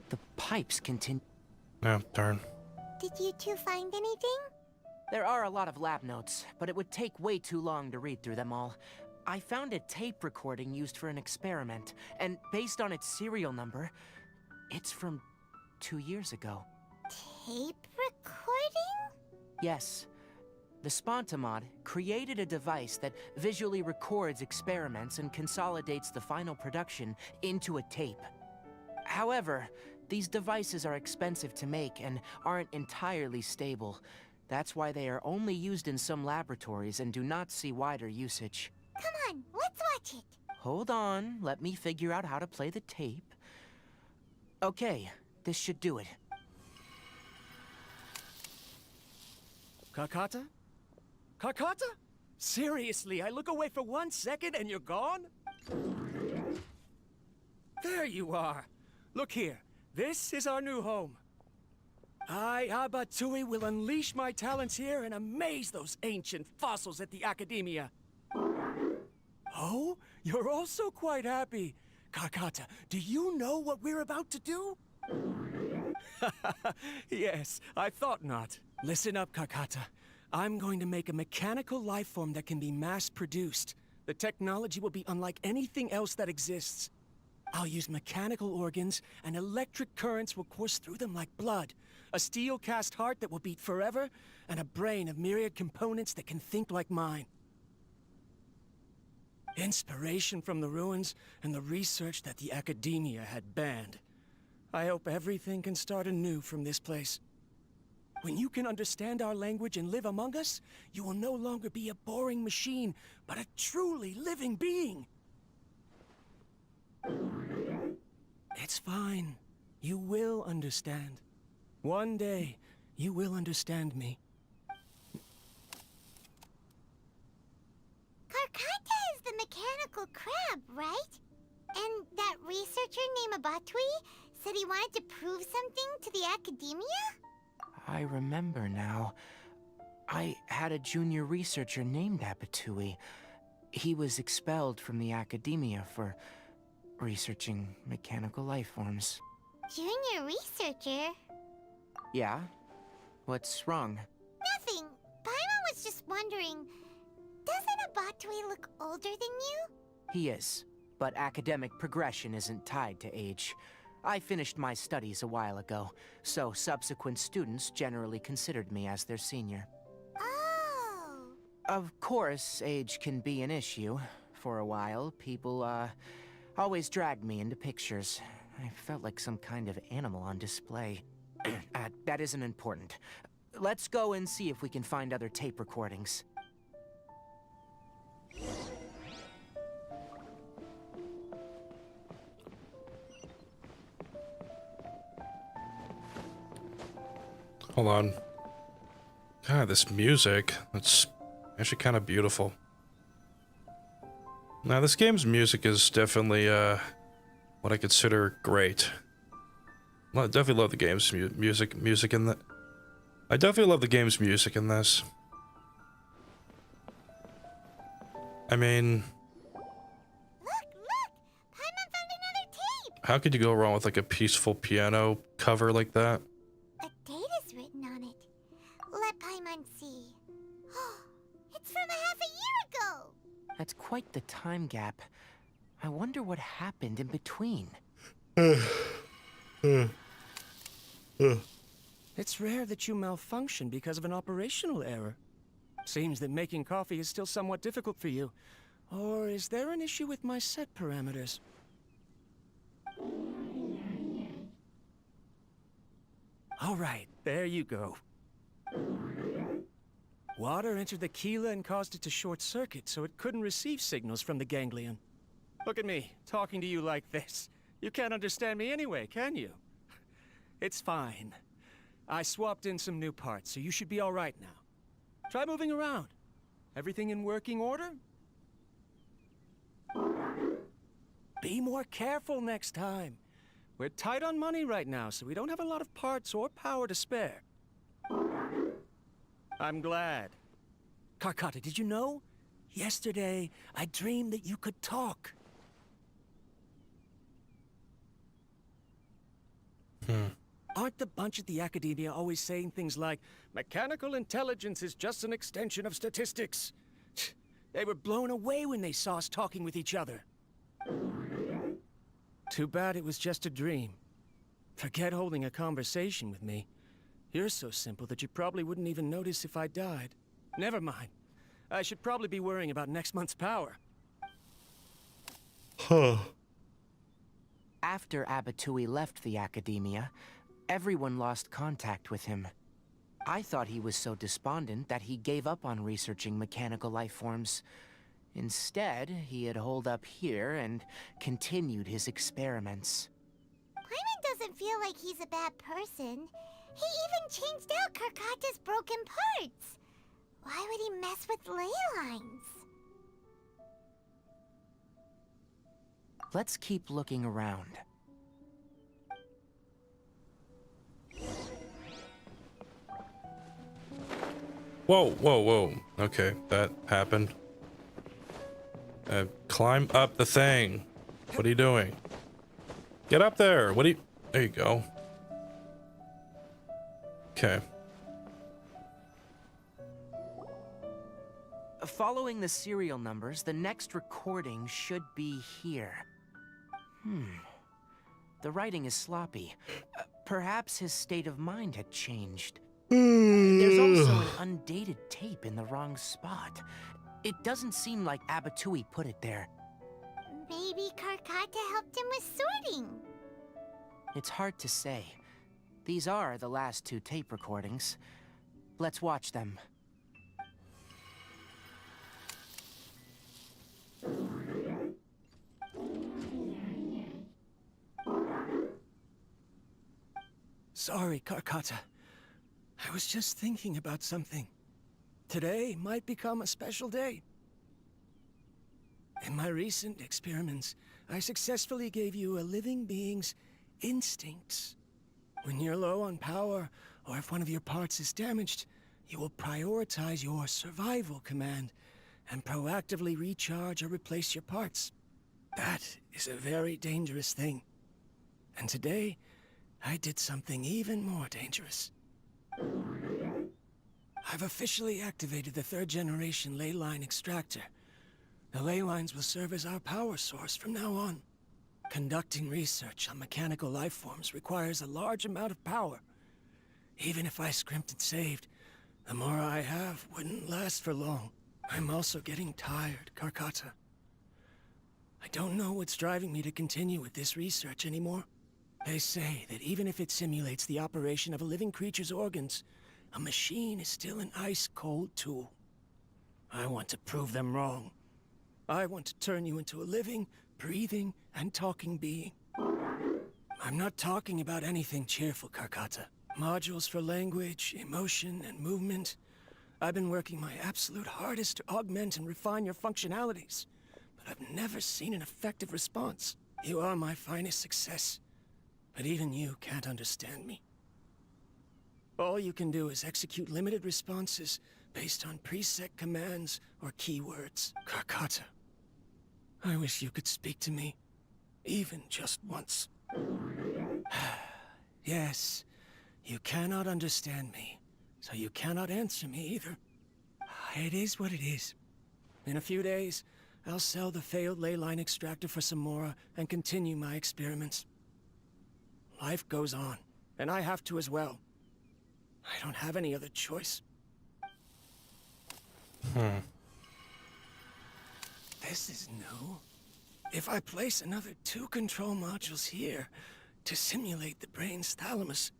The pipes continue. Oh, darn. Did you two find anything? There are a lot of lab notes, but it would take way too long to read through them all. I found a tape recording used for an experiment, and based on its serial number, it's from 2 years ago. Tape recording? Yes. The Spontamod created a device that visually records experiments and consolidates the final production into a tape. However, these devices are expensive to make and aren't entirely stable. That's why they are only used in some laboratories and do not see wider usage. Come on, let's watch it. Hold on, let me figure out how to play the tape. Okay, this should do it. Kakata? Kakata? Seriously, I look away for 1 second and you're gone? There you are. Look here. This is our new home. I, Abatui, will unleash my talents here and amaze those ancient fossils at the Academia. Oh, you're also quite happy. Kakata, do you know what we're about to do? Yes, I thought not. Listen up, Kakata. I'm going to make a mechanical life form that can be mass-produced. The technology will be unlike anything else that exists. I'll use mechanical organs, and electric currents will course through them like blood. A steel-cast heart that will beat forever, and a brain of myriad components that can think like mine. Inspiration from the ruins and the research that the Academia had banned. I hope everything can start anew from this place. When you can understand our language and live among us, you will no longer be a boring machine, but a truly living being. It's fine. You will understand. One day, you will understand me. Karkata is the mechanical crab, right? And that researcher named Abatui said he wanted to prove something to the Academia? I remember now. I had a junior researcher named Abatui. He was expelled from the Academia for researching mechanical life forms. Junior researcher? Yeah? What's wrong? Nothing. Paimon was just wondering, doesn't Abatui look older than you? He is, but academic progression isn't tied to age. I finished my studies a while ago, so subsequent students generally considered me as their senior. Oh. Of course, age can be an issue. For a while, people, always dragged me into pictures. I felt like some kind of animal on display. That isn't important. Let's go and see if we can find other tape recordings. Hold on. God, this music, that's actually kind of beautiful. Now, this game's music is definitely, what I consider great. I definitely love the game's music in that. I definitely love the game's music in this. I mean, Look! Paimon found another tape! how could you go wrong with like a peaceful piano cover like that? A date is written on it. Let Paimon see. It's from a half a year ago! That's quite the time gap. I wonder what happened in between. It's rare that you malfunction because of an operational error. Seems that making coffee is still somewhat difficult for you. Or is there an issue with my set parameters? All right, there you go. Water entered the chela and caused it to short circuit, so it couldn't receive signals from the ganglion. Look at me, talking to you like this. You can't understand me anyway, can you? It's fine. I swapped in some new parts, so you should be all right now. Try moving around. Everything in working order? Be more careful next time. We're tight on money right now, so we don't have a lot of parts or power to spare. I'm glad. Karkata, did you know? Yesterday, I dreamed that you could talk. Aren't the bunch at the Academia always saying things like, mechanical intelligence is just an extension of statistics? They were blown away when they saw us talking with each other. Too bad it was just a dream. Forget holding a conversation with me. You're so simple that you probably wouldn't even notice if I died. Never mind. I should probably be worrying about next month's power. Huh. After Abatui left the Academia, everyone lost contact with him. I thought he was so despondent that he gave up on researching mechanical life forms. Instead, he had holed up here and continued his experiments. Paimon doesn't feel like he's a bad person. He even changed out Karkata's broken parts. Why would he mess with ley lines? Let's keep looking around. Whoa. Okay, that happened. Climb up the thing. What are you doing? Get up there. What are you... There you go. Okay. Following the serial numbers, the next recording should be here. The writing is sloppy. Perhaps his state of mind had changed. There's also an undated tape in the wrong spot. It doesn't seem like Abatui put it there. Maybe Karkata helped him with sorting. It's hard to say. These are the last two tape recordings. Let's watch them. Sorry, Karkata. I was just thinking about something. Today might become a special day. In my recent experiments, I successfully gave you a living being's instincts. When you're low on power, or if one of your parts is damaged, you will prioritize your survival command and proactively recharge or replace your parts. That is a very dangerous thing. And today, I did something even more dangerous. I've officially activated the third-generation ley line extractor. The ley lines will serve as our power source from now on. Conducting research on mechanical life forms requires a large amount of power. Even if I scrimped and saved, the more I have wouldn't last for long. I'm also getting tired, Karkata. I don't know what's driving me to continue with this research anymore. They say that even if it simulates the operation of a living creature's organs, a machine is still an ice-cold tool. I want to prove them wrong. I want to turn you into a living, breathing, and talking being. I'm not talking about anything cheerful, Karkata. Modules for language, emotion, and movement. I've been working my absolute hardest to augment and refine your functionalities, but I've never seen an effective response. You are my finest success, but even you can't understand me. All you can do is execute limited responses based on preset commands or keywords. Karkata, I wish you could speak to me, even just once. Yes, you cannot understand me, so you cannot answer me either. It is what it is. In a few days, I'll sell the failed ley line extractor for some more and continue my experiments. Life goes on, and I have to as well. I don't have any other choice. This is new. If I place another 2 control modules here to simulate the brain's thalamus...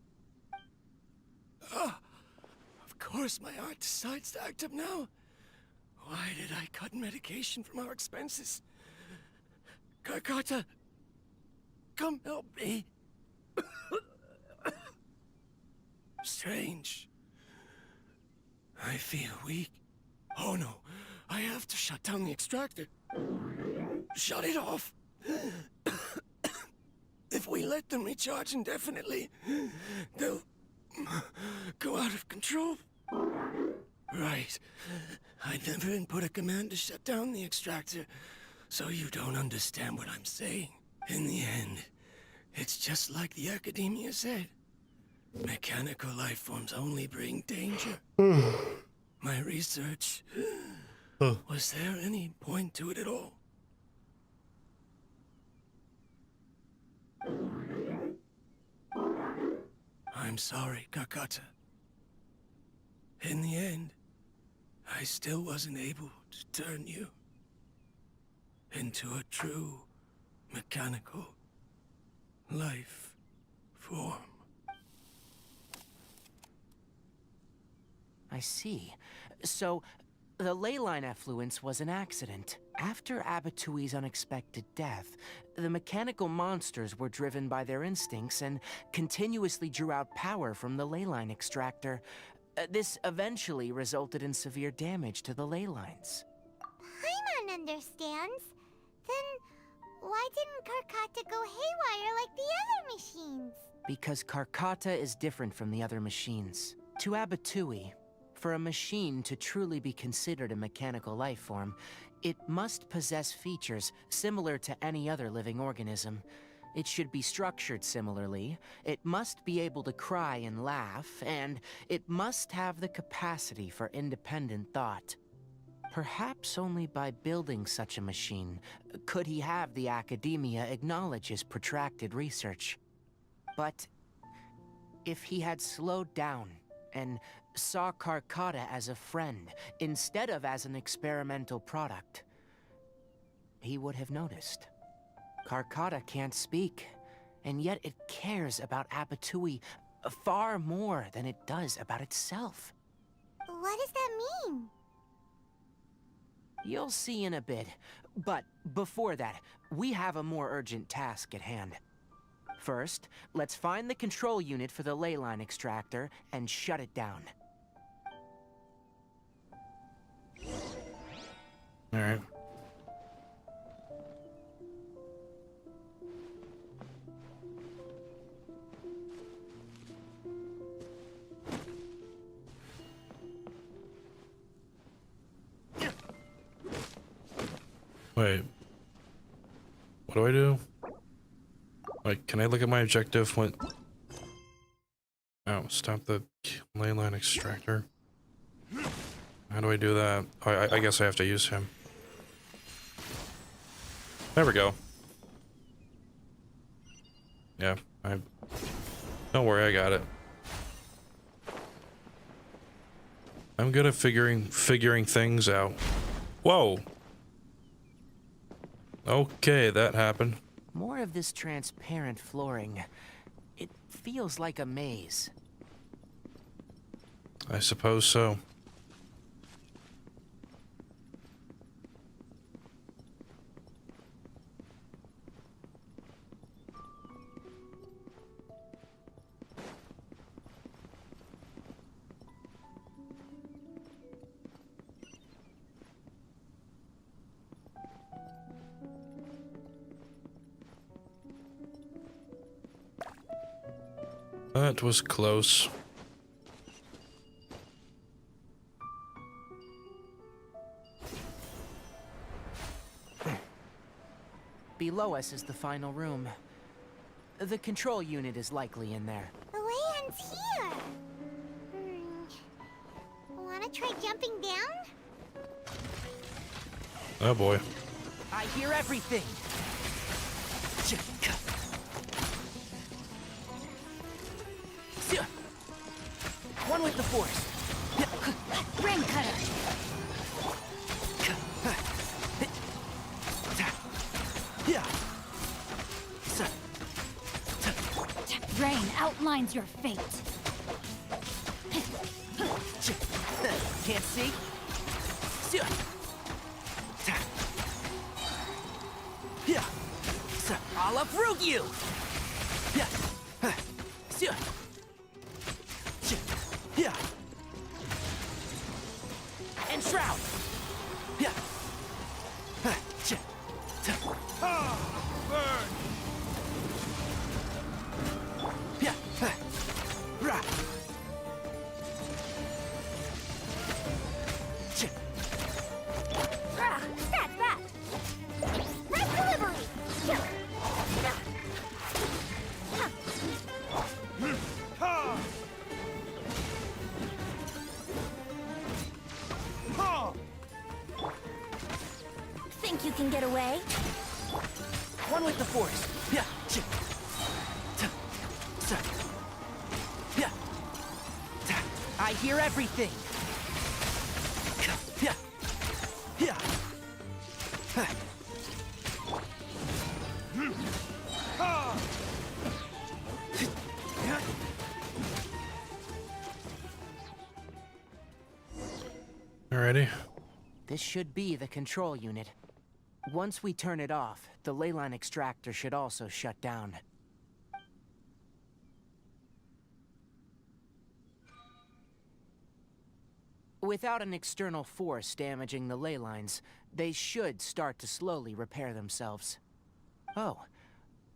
of course my heart decides to act up now. Why did I cut medication from our expenses? Karkata, come help me. Strange. I feel weak. Oh no, I have to shut down the extractor. Shut it off. If we let them recharge indefinitely, they'll go out of control. Right. I never input a command to shut down the extractor, so you don't understand what I'm saying. In the end, it's just like the academia said. Mechanical life forms only bring danger. My research... Was there any point to it at all? I'm sorry, Karkata. In the end, I still wasn't able to turn you into a true mechanical life form. I see. So, the ley line effluence was an accident. After Abatui's unexpected death, the mechanical monsters were driven by their instincts and continuously drew out power from the ley line extractor. This eventually resulted in severe damage to the ley lines. Paimon understands. Then why didn't Karkata go haywire like the other machines? Because Karkata is different from the other machines. To Abatui, for a machine to truly be considered a mechanical life form, it must possess features similar to any other living organism. It should be structured similarly, it must be able to cry and laugh, and it must have the capacity for independent thought. Perhaps only by building such a machine could he have the academia acknowledge his protracted research. But if he had slowed down and saw Karkata as a friend instead of as an experimental product, he would have noticed. Karkata can't speak, and yet it cares about Abatui far more than it does about itself. What does that mean? You'll see in a bit, but before that, we have a more urgent task at hand. First, let's find the control unit for the ley line extractor and shut it down. All right. Wait. What do I do? Like, can I look at my objective when... Oh, stop the ley line extractor. How do I do that? Oh, I guess I have to use him. There we go. Yeah, don't worry, I got it. I'm good at figuring things out. Whoa. Okay, that happened. More of this transparent flooring. It feels like a maze. I suppose so. That was close. Below us is the final room. The control unit is likely in there. The way ends here. Wanna try jumping down? Oh boy. I hear everything. One with the force. Rain cutter. Rain outlines your fate. Can't see? I'll uproot you! And shroud! Stat back. Red delivery. Think you can get away? One with the force. I hear everything. Alrighty. This should be the control unit. Once we turn it off, the leyline extractor should also shut down. Without an external force damaging the ley lines, they should start to slowly repair themselves. Oh,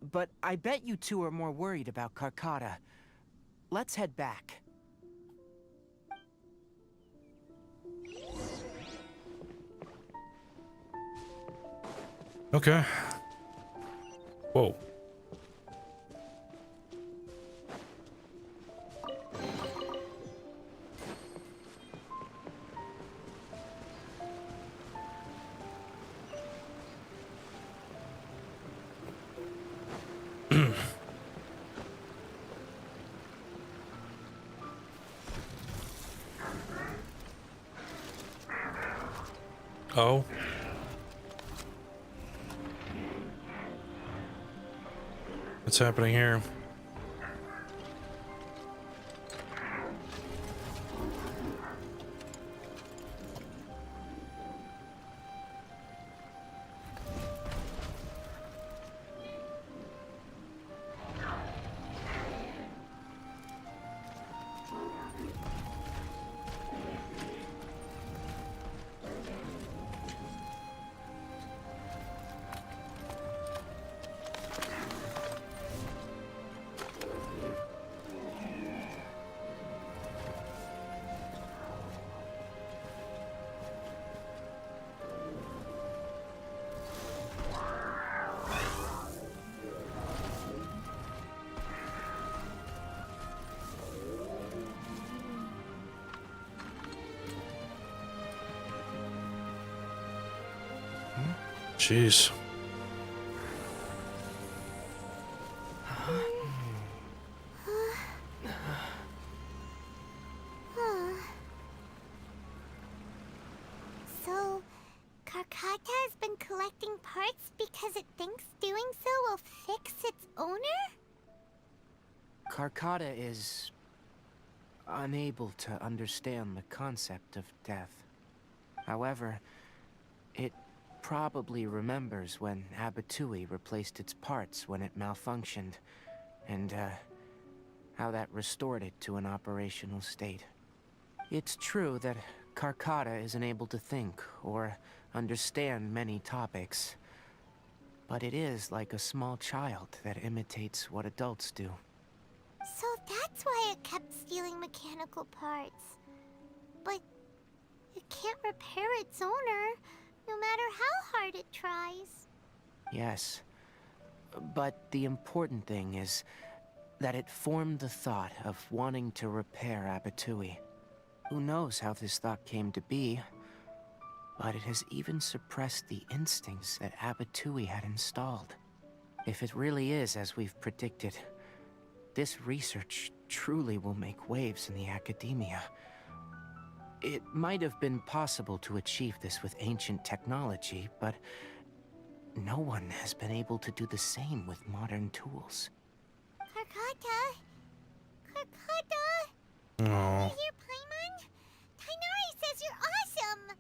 but I bet you two are more worried about Carcata. Let's head back. Okay. Whoa. Oh. What's happening here? Jeez. So, Karkata has been collecting parts because it thinks doing so will fix its owner? Karkata is unable to understand the concept of death. However, it probably remembers when Abatui replaced its parts when it malfunctioned, and how that restored it to an operational state. It's true that Karkata isn't able to think or understand many topics, but it is like a small child that imitates what adults do. So that's why it kept stealing mechanical parts. But it can't repair its owner, no matter how hard it tries. Yes, but the important thing is that it formed the thought of wanting to repair Abatui. Who knows how this thought came to be, but it has even suppressed the instincts that Abatui had installed. If it really is as we've predicted, this research truly will make waves in the academia. It might have been possible to achieve this with ancient technology, but no one has been able to do the same with modern tools. Karkata? Karkata? Oh. You hear Paimon? Tainari says you're awesome!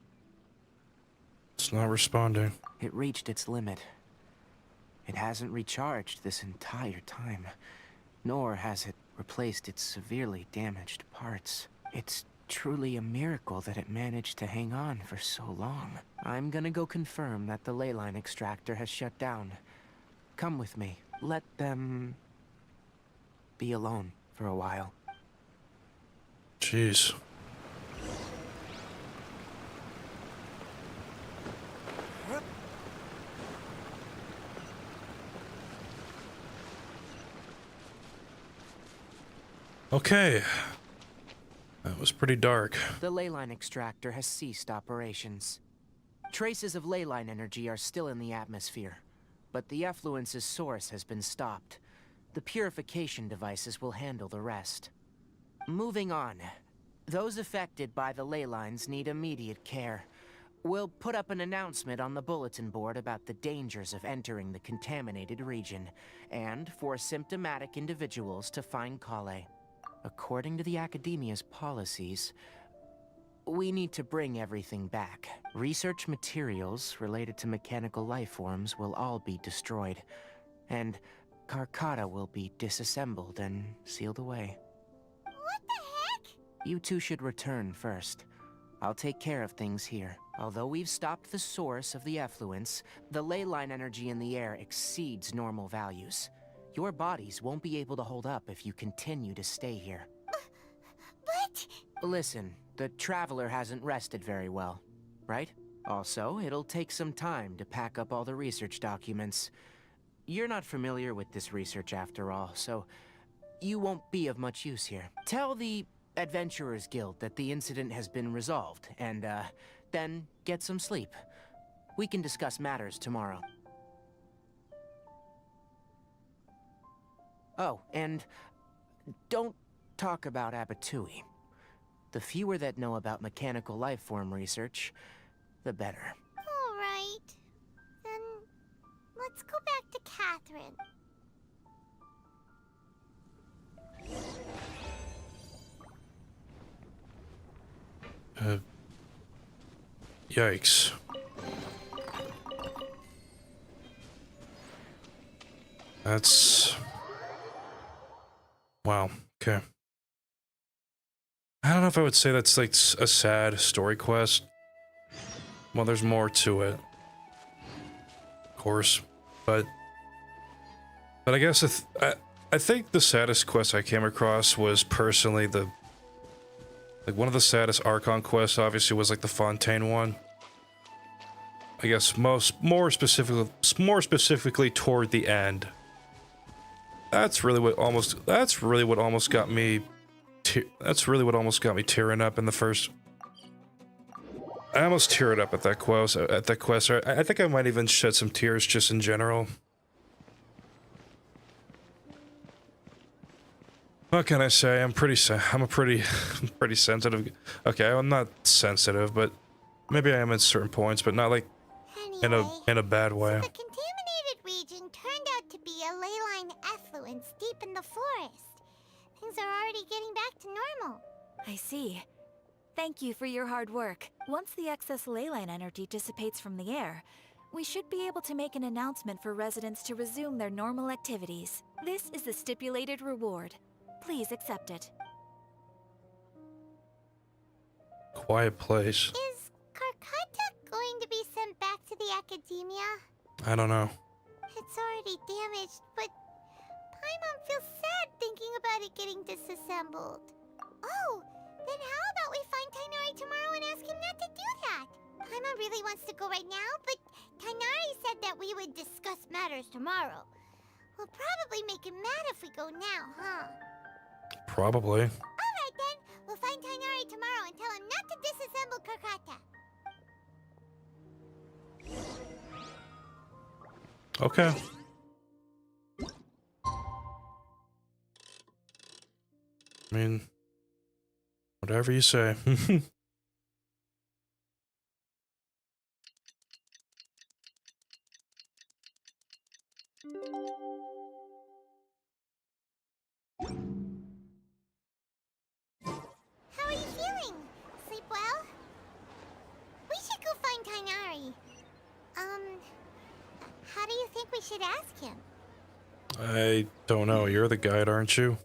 It's not responding. It reached its limit. It hasn't recharged this entire time, nor has it replaced its severely damaged parts. It's truly a miracle that it managed to hang on for so long. I'm gonna go confirm that the ley line extractor has shut down. Come with me. Let them be alone for a while. Jeez. Okay. That was pretty dark. The ley line extractor has ceased operations. Traces of ley line energy are still in the atmosphere, but the effluence's source has been stopped. The purification devices will handle the rest. Moving on. Those affected by the ley lines need immediate care. We'll put up an announcement on the bulletin board about the dangers of entering the contaminated region, and for symptomatic individuals to find Kale. According to the Academia's policies, we need to bring everything back. Research materials related to mechanical life forms will all be destroyed, and Karkata will be disassembled and sealed away. What the heck? You two should return first. I'll take care of things here. Although we've stopped the source of the effluence, the ley line energy in the air exceeds normal values. Your bodies won't be able to hold up if you continue to stay here. But... Listen, the Traveler hasn't rested very well, right? Also, it'll take some time to pack up all the research documents. You're not familiar with this research after all, so you won't be of much use here. Tell the Adventurers Guild that the incident has been resolved, and then get some sleep. We can discuss matters tomorrow. Oh, and don't talk about Abatui. The fewer that know about mechanical life form research, the better. Alright. Then... let's go back to Catherine. Yikes. That's... wow, okay. I don't know if I would say that's like a sad story quest. Well, there's more to it. Of course. But I guess I think the saddest quest I came across was personally like one of the saddest Archon quests obviously was like the Fontaine one. I guess more specifically toward the end. That's really what almost got me tearing up in the first. I almost teared up at that quest. I think I might even shed some tears just in general. What can I say? I'm pretty sensitive. Okay, I'm not sensitive, but Maybe I am at certain points, but not like Anyway, in a bad so way. the contaminated region turned out to be a ley line effluence deep in the forest. Things are already getting back to normal. I see. Thank you for your hard work. Once the excess leyline energy dissipates from the air, we should be able to make an announcement for residents to resume their normal activities. This is the stipulated reward. Please accept it. Quiet place. Is Karkata going to be sent back to the academia? I don't know. It's already damaged, but Paimon feels sad thinking about it getting disassembled. Oh, then how about we find Tainari tomorrow and ask him not to do that? Paimon really wants to go right now, but Tainari said that we would discuss matters tomorrow. We'll probably make him mad if we go now, huh? Probably. Alright then, we'll find Tainari tomorrow and tell him not to disassemble Karkata. Okay. I mean, whatever you say. How are you feeling? Sleep well? We should go find Tainari. How do you think we should ask him? I don't know. You're the guide, aren't you?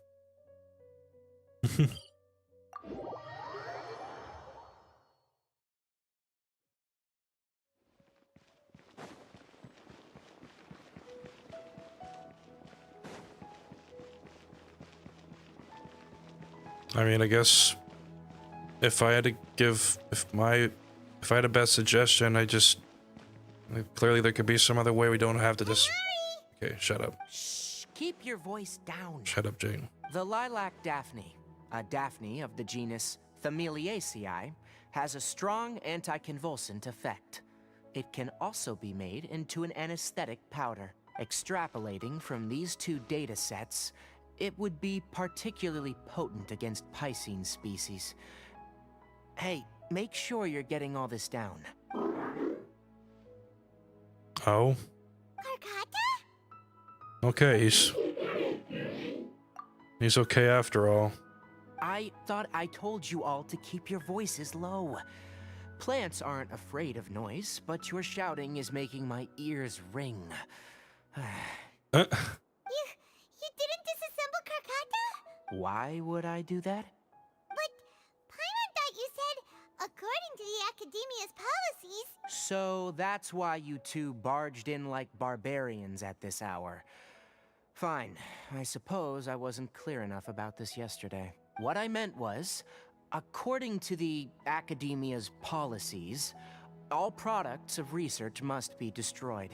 I mean, I guess if I had to give, if I had a best suggestion, clearly there could be some other way we don't have to just. Okay, shut up. Shh, keep your voice down. Shut up, Jane. The lilac daphne, a daphne of the genus Thameliaceae, has a strong anticonvulsant effect. It can also be made into an anesthetic powder. Extrapolating from these two data sets, it would be particularly potent against Piscine species. Hey, make sure you're getting all this down. Oh, Karkata? okay. He's okay after all. I thought I told you all to keep your voices low. Plants aren't afraid of noise, but your shouting is making my ears ring. You didn't disassemble Karkata? Why would I do that? But Paimon thought you said, according to the Academia's policies... So that's why you two barged in like barbarians at this hour. Fine. I suppose I wasn't clear enough about this yesterday. What I meant was, according to the Academia's policies, all products of research must be destroyed.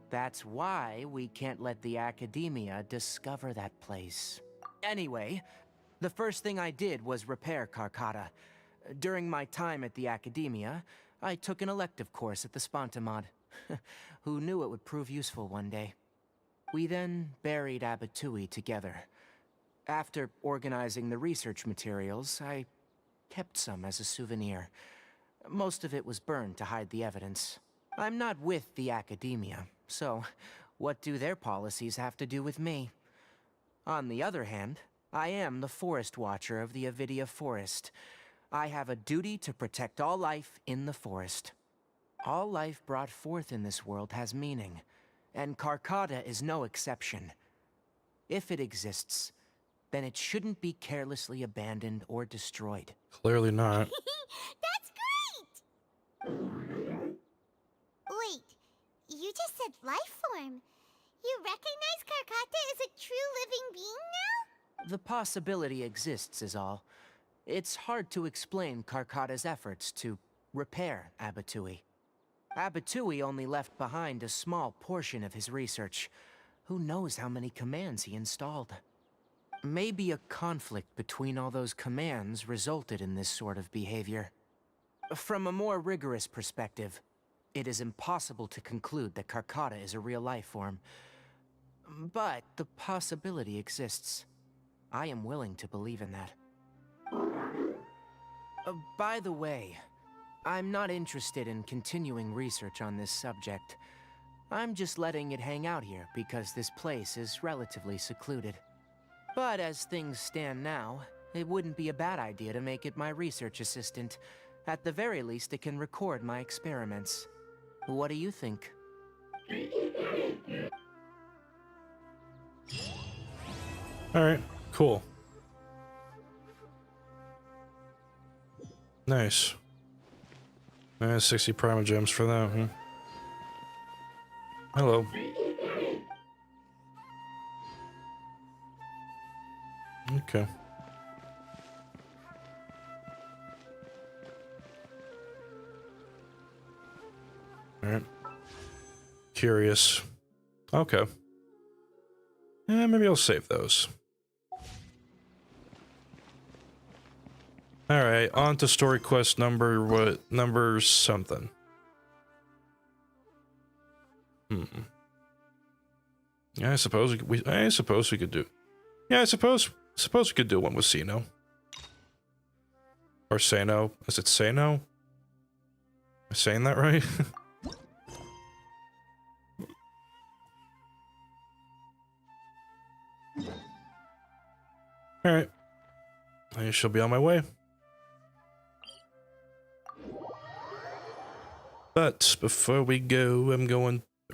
That's why we can't let the Academia discover that place. Anyway, the first thing I did was repair Karkata. During my time at the Academia, I took an elective course at the Spontamod. Who knew it would prove useful one day? We then buried Abatui together. After organizing the research materials, I kept some as a souvenir. Most of it was burned to hide the evidence. I'm not with the Academia, so what do their policies have to do with me? On the other hand, I am the Forest Watcher of the Avidia Forest. I have a duty to protect all life in the forest. All life brought forth in this world has meaning, and Karkata is no exception. If it exists, then it shouldn't be carelessly abandoned or destroyed. Clearly not. That's great! Wait, you just said life form. You recognize Karkata as a true living being now? The possibility exists is all. It's hard to explain Karkata's efforts to repair Abatui. Abatui only left behind a small portion of his research. Who knows how many commands he installed? Maybe a conflict between all those commands resulted in this sort of behavior. From a more rigorous perspective, it is impossible to conclude that Karkata is a real life form. But the possibility exists. I am willing to believe in that. By the way, I'm not interested in continuing research on this subject. I'm just letting it hang out here because this place is relatively secluded. But as things stand now, it wouldn't be a bad idea to make it my research assistant. At the very least, it can record my experiments. What do you think? Alright, cool. Nice. 60 Prima Gems for that, huh? Hello. Okay. Alright. Curious. Okay. Yeah, maybe I'll save those. Alright, on to story quest number, what, number something. Yeah, I suppose we could do. Yeah, I suppose we could do one with Sino. Or Sano. Is it Sano? Am I saying that right? Alright. I shall be on my way. But before we go,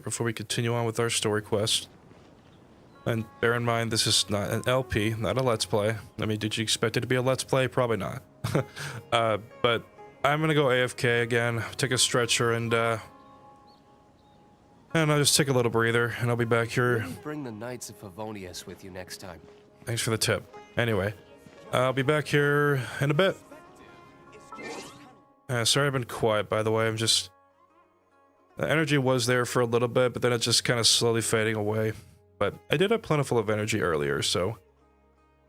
before we continue on with our story quest, and bear in mind this is not an LP, not a Let's Play. I mean, did you expect it to be a Let's Play? Probably not. But I'm gonna go AFK again, take a stretcher, and I'll just take a little breather, and I'll be back here. Maybe bring the Knights of Favonius with you next time. Thanks for the tip. Anyway, I'll be back here in a bit. Sorry I've been quiet, by the way. I'm just... The energy was there for a little bit, but then it's just kind of slowly fading away. But I did have plentiful of energy earlier, so...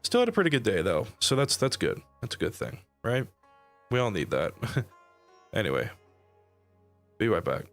Still had a pretty good day, though. So that's good. That's a good thing, right? We all need that. Anyway. Be right back.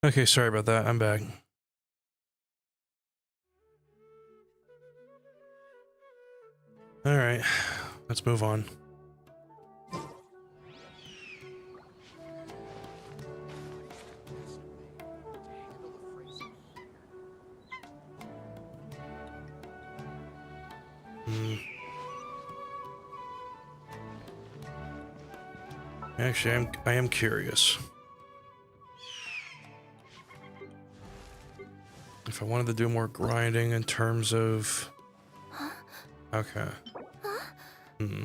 Okay, sorry about that. I'm back. All right, let's move on. Actually, I am curious. If I wanted to do more grinding in terms of... Okay. Hmm.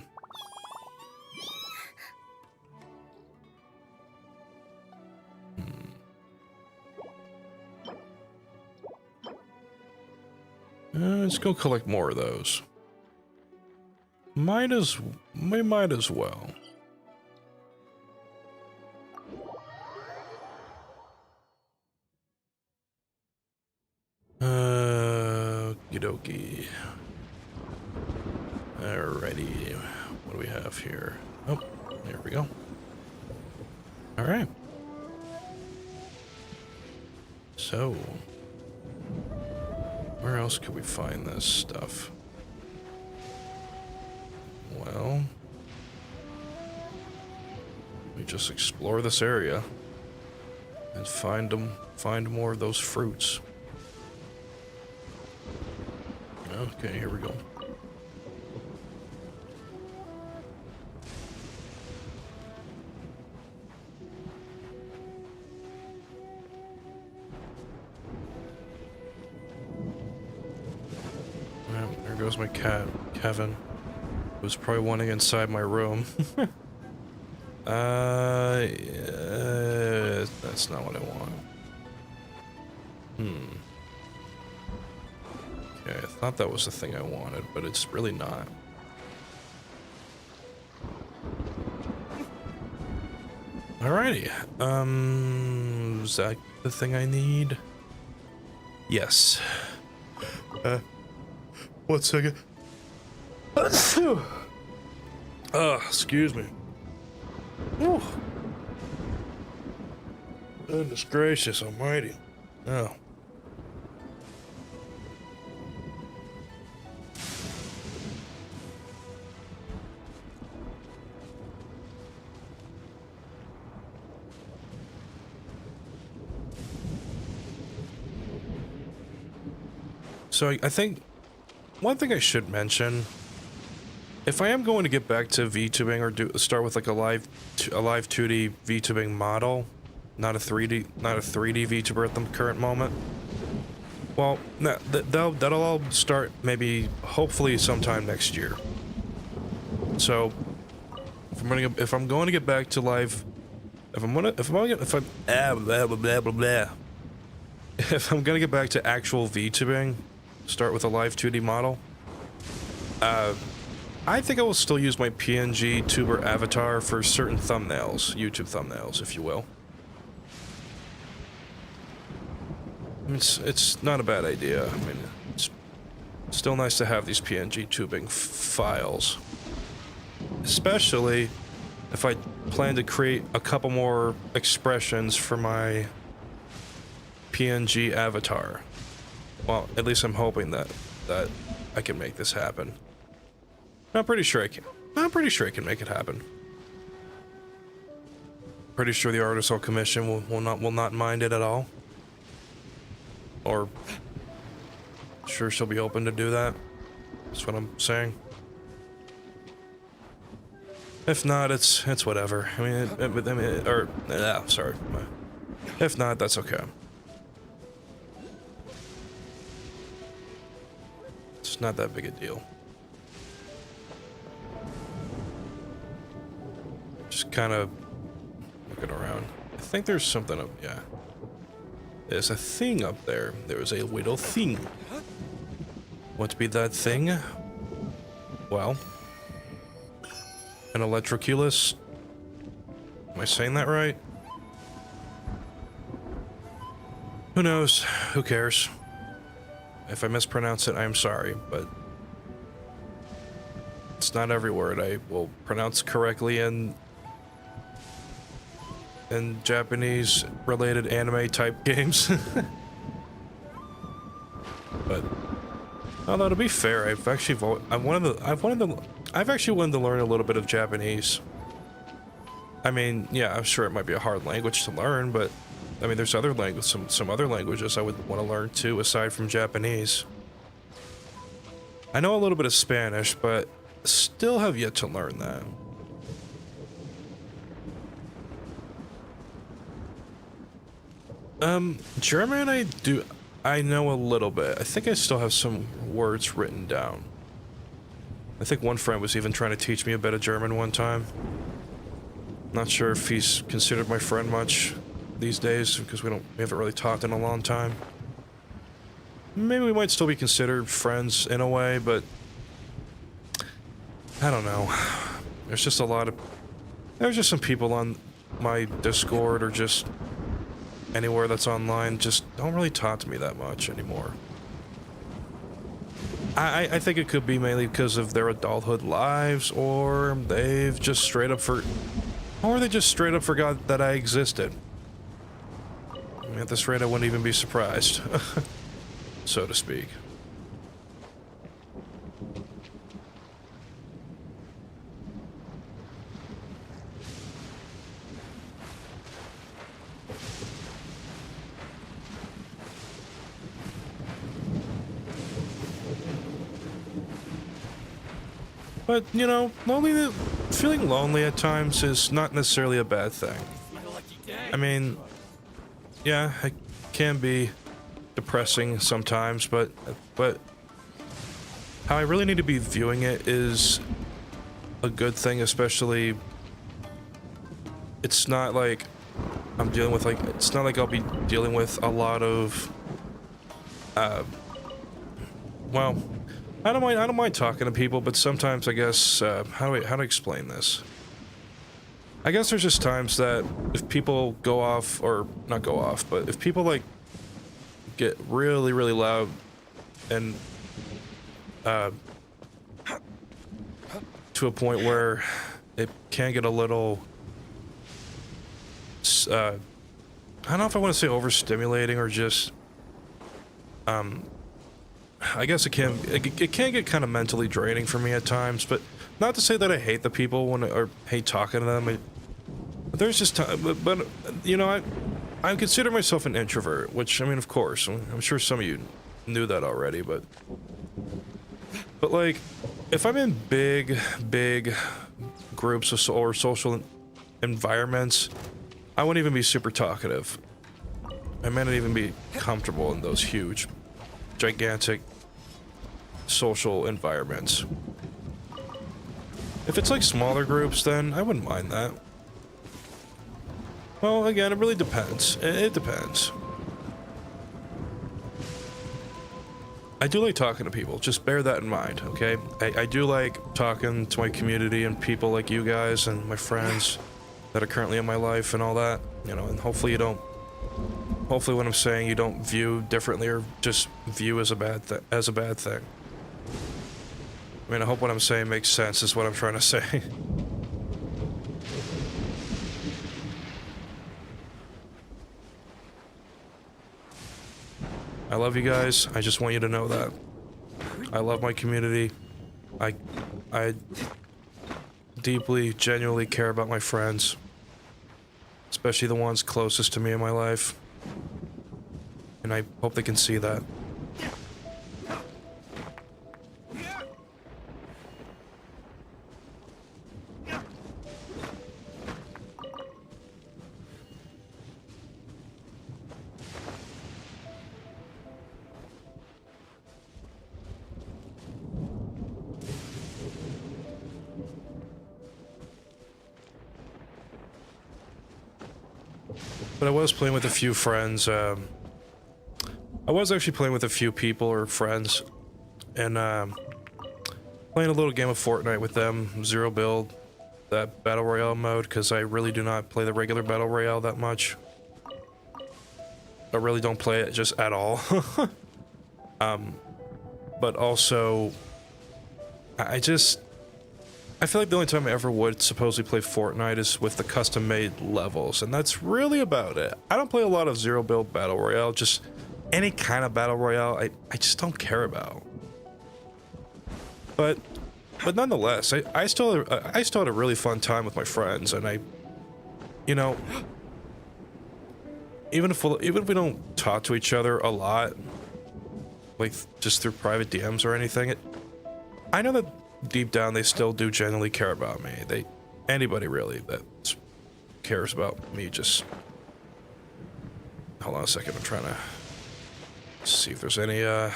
Let's go collect more of those. We might as well. Okie dokie. Alrighty. What do we have here? Oh, there we go. Alright. So, where else could we find this stuff? Well, we just explore this area and find more of those fruits. Okay, here we go. Well, there goes my cat, Kevin, who's probably wanting inside my room. That's not what I want. Okay, I thought that was the thing I wanted, but it's really not. Alrighty. Is that the thing I need? Yes. 1 second. Excuse me. Whew. Goodness gracious almighty. Oh. So I think one thing I should mention, if I am going to get back to VTubing or start with like a live 2D VTubing model, not a 3D VTuber at the current moment. Well, that'll all start maybe hopefully sometime next year. So if I'm going to get back to live, if I'm gonna get back to actual VTubing, start with a live 2D model. I think I will still use my PNG tuber avatar for certain thumbnails, YouTube thumbnails, if you will. It's not a bad idea. I mean, it's still nice to have these PNG tubing files, especially if I plan to create a couple more expressions for my PNG avatar. Well, at least I'm hoping that I can make this happen. I'm pretty sure I can. I'm pretty sure I can make it happen. Pretty sure the Artisan Commission will not mind it at all. Or sure she'll be open to do that. That's what I'm saying. If not, it's whatever. I mean, sorry. If not, that's okay. It's not that big a deal. Just kind of looking around. I think there's something up, yeah. There's a thing up there. There's a little thing. What be that thing? Well, an electroculus. Am I saying that right? Who knows? Who cares? If I mispronounce it, I'm sorry, but it's not every word I will pronounce correctly, and and Japanese related anime type games. But although to be fair, I've actually I've actually wanted to learn a little bit of Japanese. I mean, yeah, I'm sure it might be a hard language to learn, but I mean, there's other some other languages I would want to learn too, aside from Japanese. I know a little bit of Spanish, but still have yet to learn that. German I know a little bit. I think I still have some words written down. I think one friend was even trying to teach me a bit of German one time. Not sure if he's considered my friend much these days, because we haven't really talked in a long time. Maybe we might still be considered friends in a way, but I don't know. There's just some people on my Discord or just anywhere that's online just don't really talk to me that much anymore. I think it could be mainly because of their adulthood lives, or they just straight up forgot that I existed. I mean, at this rate, I wouldn't even be surprised, so to speak. But, you know, feeling lonely at times is not necessarily a bad thing. I mean, yeah, it can be depressing sometimes, but how I really need to be viewing it is a good thing, especially it's not like it's not like I'll be dealing with a lot of, well, I don't mind talking to people, but sometimes I guess, how to explain this? I guess there's just times that if people go off, or not go off, but if people like get really, really loud and to a point where it can get a little, I don't know if I want to say overstimulating or just, I guess it can get kind of mentally draining for me at times, but not to say that I hate the people or hate talking to them. There's just time, but you know, I consider myself an introvert, which I mean, of course, I'm sure some of you knew that already, but like, if I'm in big groups or social environments, I wouldn't even be super talkative. I may not even be comfortable in those huge, gigantic social environments. If it's like smaller groups, then I wouldn't mind that. Well, again, it really depends. It depends. I do like talking to people, just bear that in mind, okay? I do like talking to my community and people like you guys and my friends that are currently in my life and all that, you know, and hopefully what I'm saying you don't view differently or just view as a bad thing. I mean, I hope what I'm saying makes sense is what I'm trying to say. I love you guys. I just want you to know that. I love my community. I deeply, genuinely care about my friends. Especially the ones closest to me in my life. And I hope they can see that. But I was playing with a few friends. I was actually playing with a few people or friends, and playing a little game of Fortnite with them, zero build, that battle royale mode, because I really do not play the regular battle royale that much. I really don't play it just at all. But also, I I feel like the only time I ever would supposedly play Fortnite is with the custom-made levels, and that's really about it. I don't play a lot of zero-build battle royale, just any kind of battle royale. I just don't care about. But nonetheless, I still had a really fun time with my friends, and you know, even if we don't talk to each other a lot, like just through private DMs or anything, I know that deep down they still do genuinely care about me. Anybody really that cares about me, just hold on a second. I'm trying to see if there's any is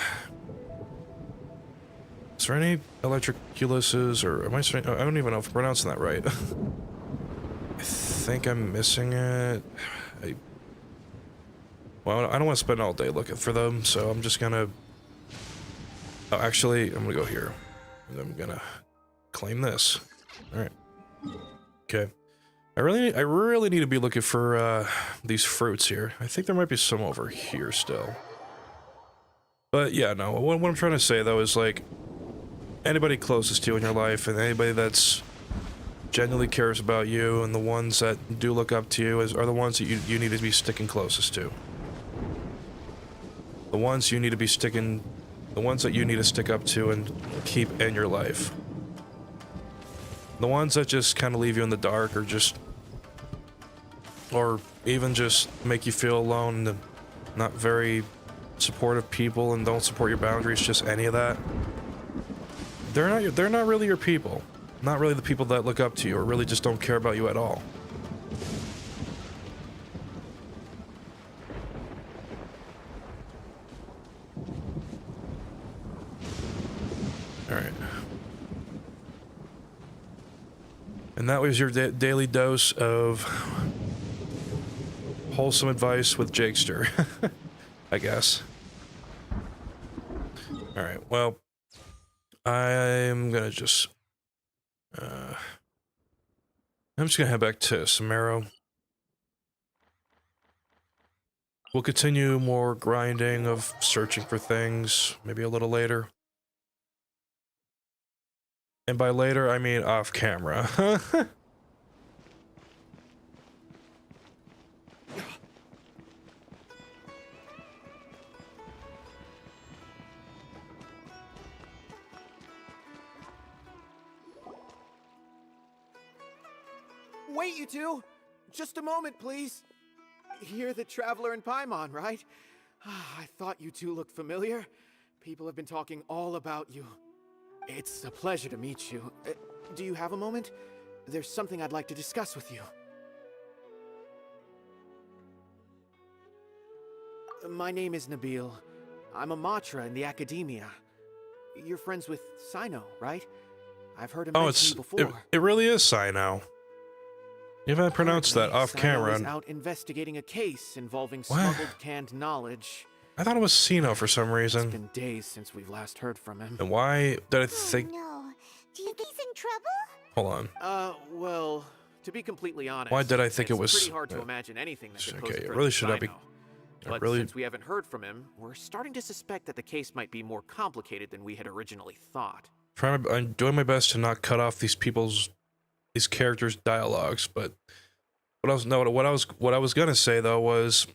there any electroculuses, or am I saying, I don't even know if I'm pronouncing that right. I think I'm missing it. Well, I don't want to spend all day looking for them, so I'm just gonna... Oh, actually, I'm gonna go here. And I'm gonna claim this. Alright. Okay. I really need to be looking for, these fruits here. I think there might be some over here still. But, yeah, no. What I'm trying to say, though, is, like, anybody closest to you in your life, and anybody that's genuinely cares about you, and the ones that do look up to you are the ones that you need to be sticking closest to. The ones you need to be sticking... The ones that you need to stick up to and keep in your life. The ones that just kind of leave you in the dark, or even just make you feel alone, and not very supportive people and don't support your boundaries, just any of that. They're not really your people. Not really the people that look up to you or really just don't care about you at all. Alright. And that was your daily dose of wholesome advice with Jakester, I guess. Alright, well, I'm gonna just... I'm just gonna head back to Samaro. We'll continue more grinding of searching for things, maybe a little later. And by later, I mean off camera. Wait, you two! Just a moment, please. You're the Traveler in Paimon, right? I thought you two looked familiar. People have been talking all about you. It's a pleasure to meet you. Do you have a moment? There's something I'd like to discuss with you. My name is Nabil. I'm a Matra in the Academia. You're friends with Sino, right? I've heard him mention you before. It really is Sino. You haven't pronounced that off camera. Sino is out investigating a case involving smuggled canned knowledge. I thought it was Sino for some reason. It's been days since we've last heard from him. And why did I think... Oh, no. Do you think he's in trouble? Hold on. Well, to be completely honest, Why did I think it was... It's pretty hard to imagine anything that could pose a Okay, threat really to should I be... Sino. But since we haven't heard from him, we're starting to suspect that the case might be more complicated than we had originally thought. I'm doing my best to not cut off these characters' dialogues, but what I was gonna say though was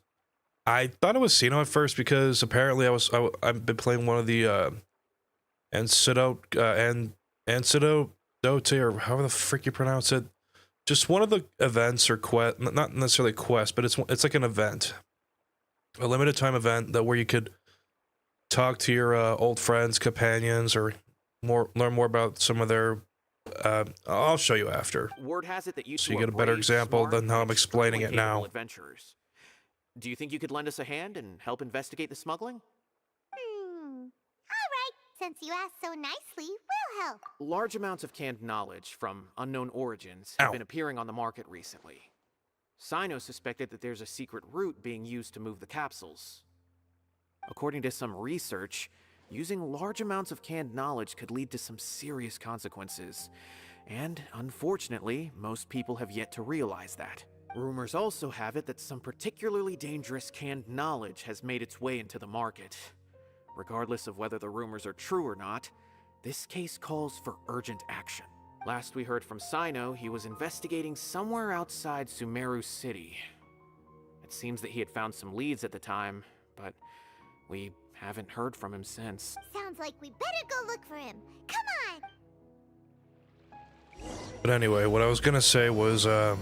I thought it was Sino at first because apparently I've been playing one of the Antidote or however the frick you pronounce it, just one of the events or quest, not necessarily quest, but it's like an event. A limited time event where you could talk to your old friends, companions, or learn more about some of their. I'll show you after. Word has it that you so you get a better example than how I'm explaining it now. Adventurers. Do you think you could lend us a hand and help investigate the smuggling? All right. Since you asked so nicely, we'll help. Large amounts of canned knowledge from unknown origins have been appearing on the market recently. Sino suspected that there's a secret route being used to move the capsules. According to some research, using large amounts of canned knowledge could lead to some serious consequences. And, unfortunately, most people have yet to realize that. Rumors also have it that some particularly dangerous canned knowledge has made its way into the market. Regardless of whether the rumors are true or not, this case calls for urgent action. Last we heard from Sino, he was investigating somewhere outside Sumeru City. It seems that he had found some leads at the time, but we haven't heard from him since. Sounds like we better go look for him. Come on! But anyway, what I was gonna say was, well,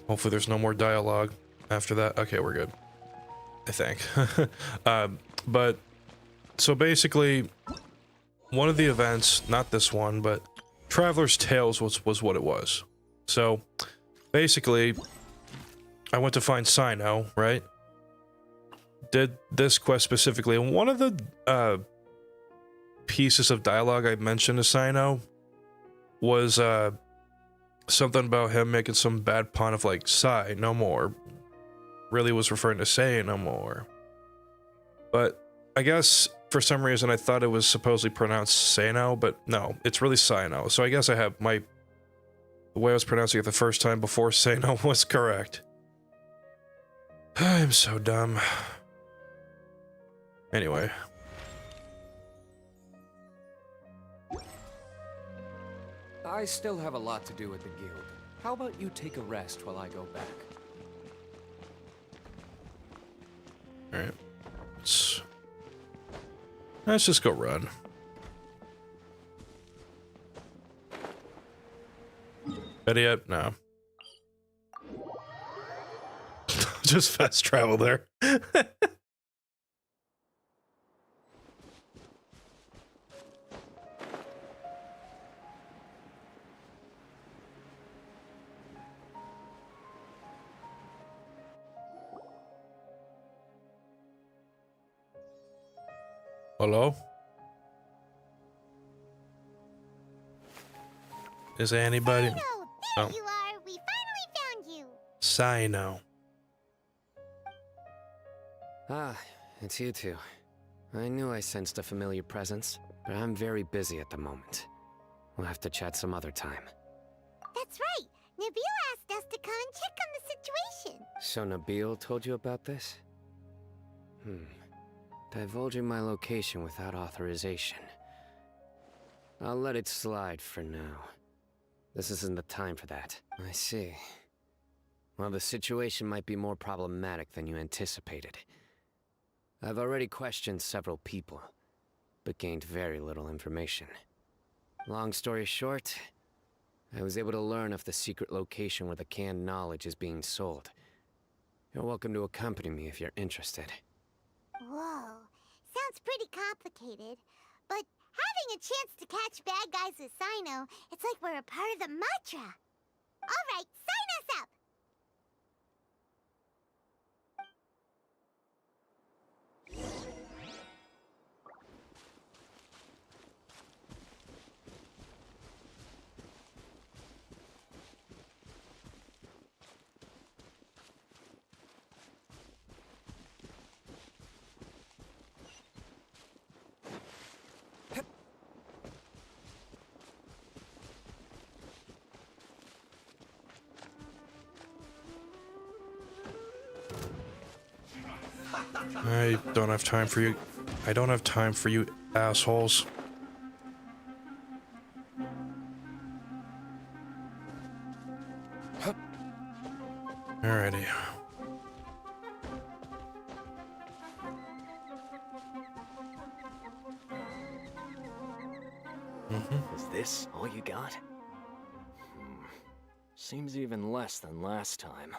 hopefully there's no more dialogue after that. Okay, we're good. I think. But, so basically, one of the events, not this one, but Traveler's Tales was what it was. So, basically, I went to find Sino, right? Did this quest specifically, and one of the pieces of dialogue I mentioned to Sino was something about him making some bad pun of like "Sai no more." Really was referring to "Say no more," but I guess for some reason I thought it was supposedly pronounced "Say-no," but no, it's really "Sino." So I guess I have the way I was pronouncing it the first time before "Say-no" was correct. I'm so dumb. Anyway. I still have a lot to do with the guild. How about you take a rest while I go back? Alright. Let's just go run. Ready yet? No. Just fast travel there. Hello? Is there anybody? Sino, there you are. We finally found you. Sino. Ah, it's you two. I knew I sensed a familiar presence, but I'm very busy at the moment. We'll have to chat some other time. That's right. Nabil asked us to come and check on the situation. So Nabil told you about this? Divulging my location without authorization. I'll let it slide for now. This isn't the time for that. I see. Well, the situation might be more problematic than you anticipated. I've already questioned several people, but gained very little information. Long story short, I was able to learn of the secret location where the canned knowledge is being sold. You're welcome to accompany me if you're interested. Whoa. Sounds pretty complicated. But having a chance to catch bad guys with Sino, it's like we're a part of the mantra. All right, sign us up! I don't have time for you. I don't have time for you assholes. Alrighty. Is this all you got? Seems even less than last time.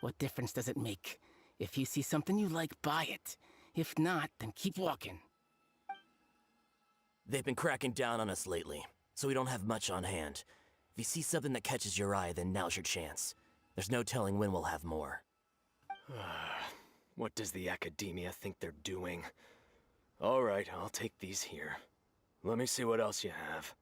What difference does it make? If you see something you like, buy it. If not, then keep walking. They've been cracking down on us lately, so we don't have much on hand. If you see something that catches your eye, then now's your chance. There's no telling when we'll have more. What does the Academia think they're doing? All right, I'll take these here. Let me see what else you have.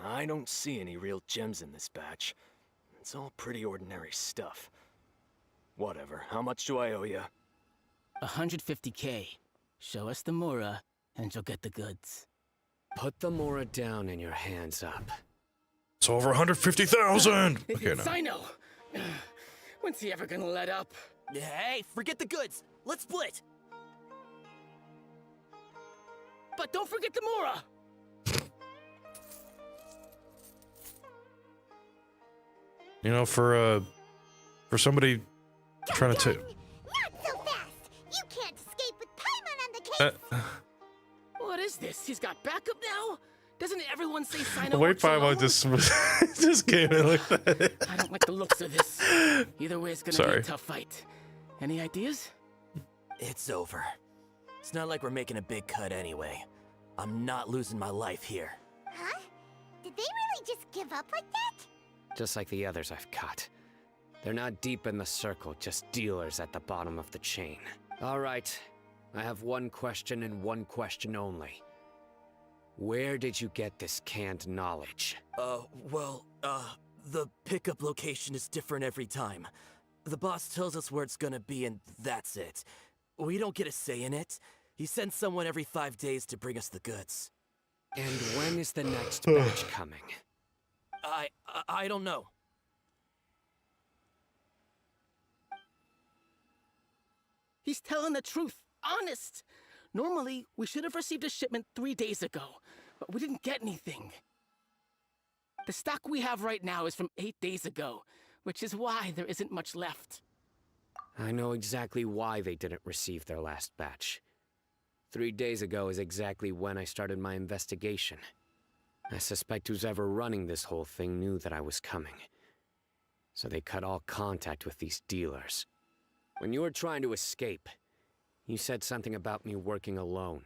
I don't see any real gems in this batch. It's all pretty ordinary stuff. Whatever, how much do I owe you? 150K. Show us the Mora, and you'll get the goods. Put the Mora down and your hands up. It's over 150,000. Okay, no. Sino! When's he ever gonna let up? Hey, forget the goods! Let's split! But don't forget the Mora! You know, for somebody trying to Not so fast! You can't escape with Paimon on the case! What is this? He's got backup now? Doesn't everyone say Sino the way works alone? Paimon just came in like that. I don't like the looks of this. Either way, it's gonna be a tough fight. Any ideas? It's over. It's not like we're making a big cut anyway. I'm not losing my life here. Huh? Did they really just give up like that? Just like the others I've caught. They're not deep in the circle, just dealers at the bottom of the chain. All right, I have one question and one question only. Where did you get this canned knowledge? The pickup location is different every time. The boss tells us where it's gonna be and that's it. We don't get a say in it. He sends someone every 5 days to bring us the goods. And when is the next batch coming? I don't know. He's telling the truth. Honest. Normally, we should have received a shipment 3 days ago, but we didn't get anything. The stock we have right now is from 8 days ago, which is why there isn't much left. I know exactly why they didn't receive their last batch. 3 days ago is exactly when I started my investigation. I suspect whoever running this whole thing knew that I was coming. So they cut all contact with these dealers. When you were trying to escape, you said something about me working alone.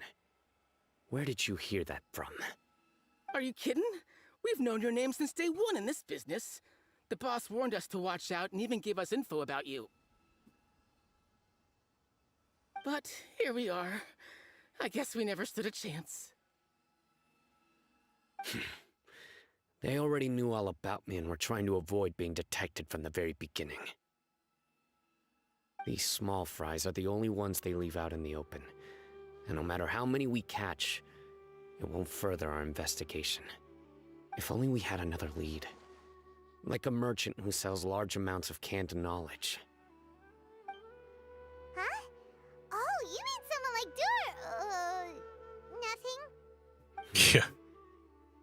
Where did you hear that from? Are you kidding? We've known your name since day one in this business. The boss warned us to watch out and even gave us info about you. But here we are. I guess we never stood a chance. They already knew all about me and were trying to avoid being detected from the very beginning. These small fries are the only ones they leave out in the open. And no matter how many we catch, it won't further our investigation. If only we had another lead. Like a merchant who sells large amounts of canned knowledge. Huh? Oh, you mean someone like nothing? Yeah.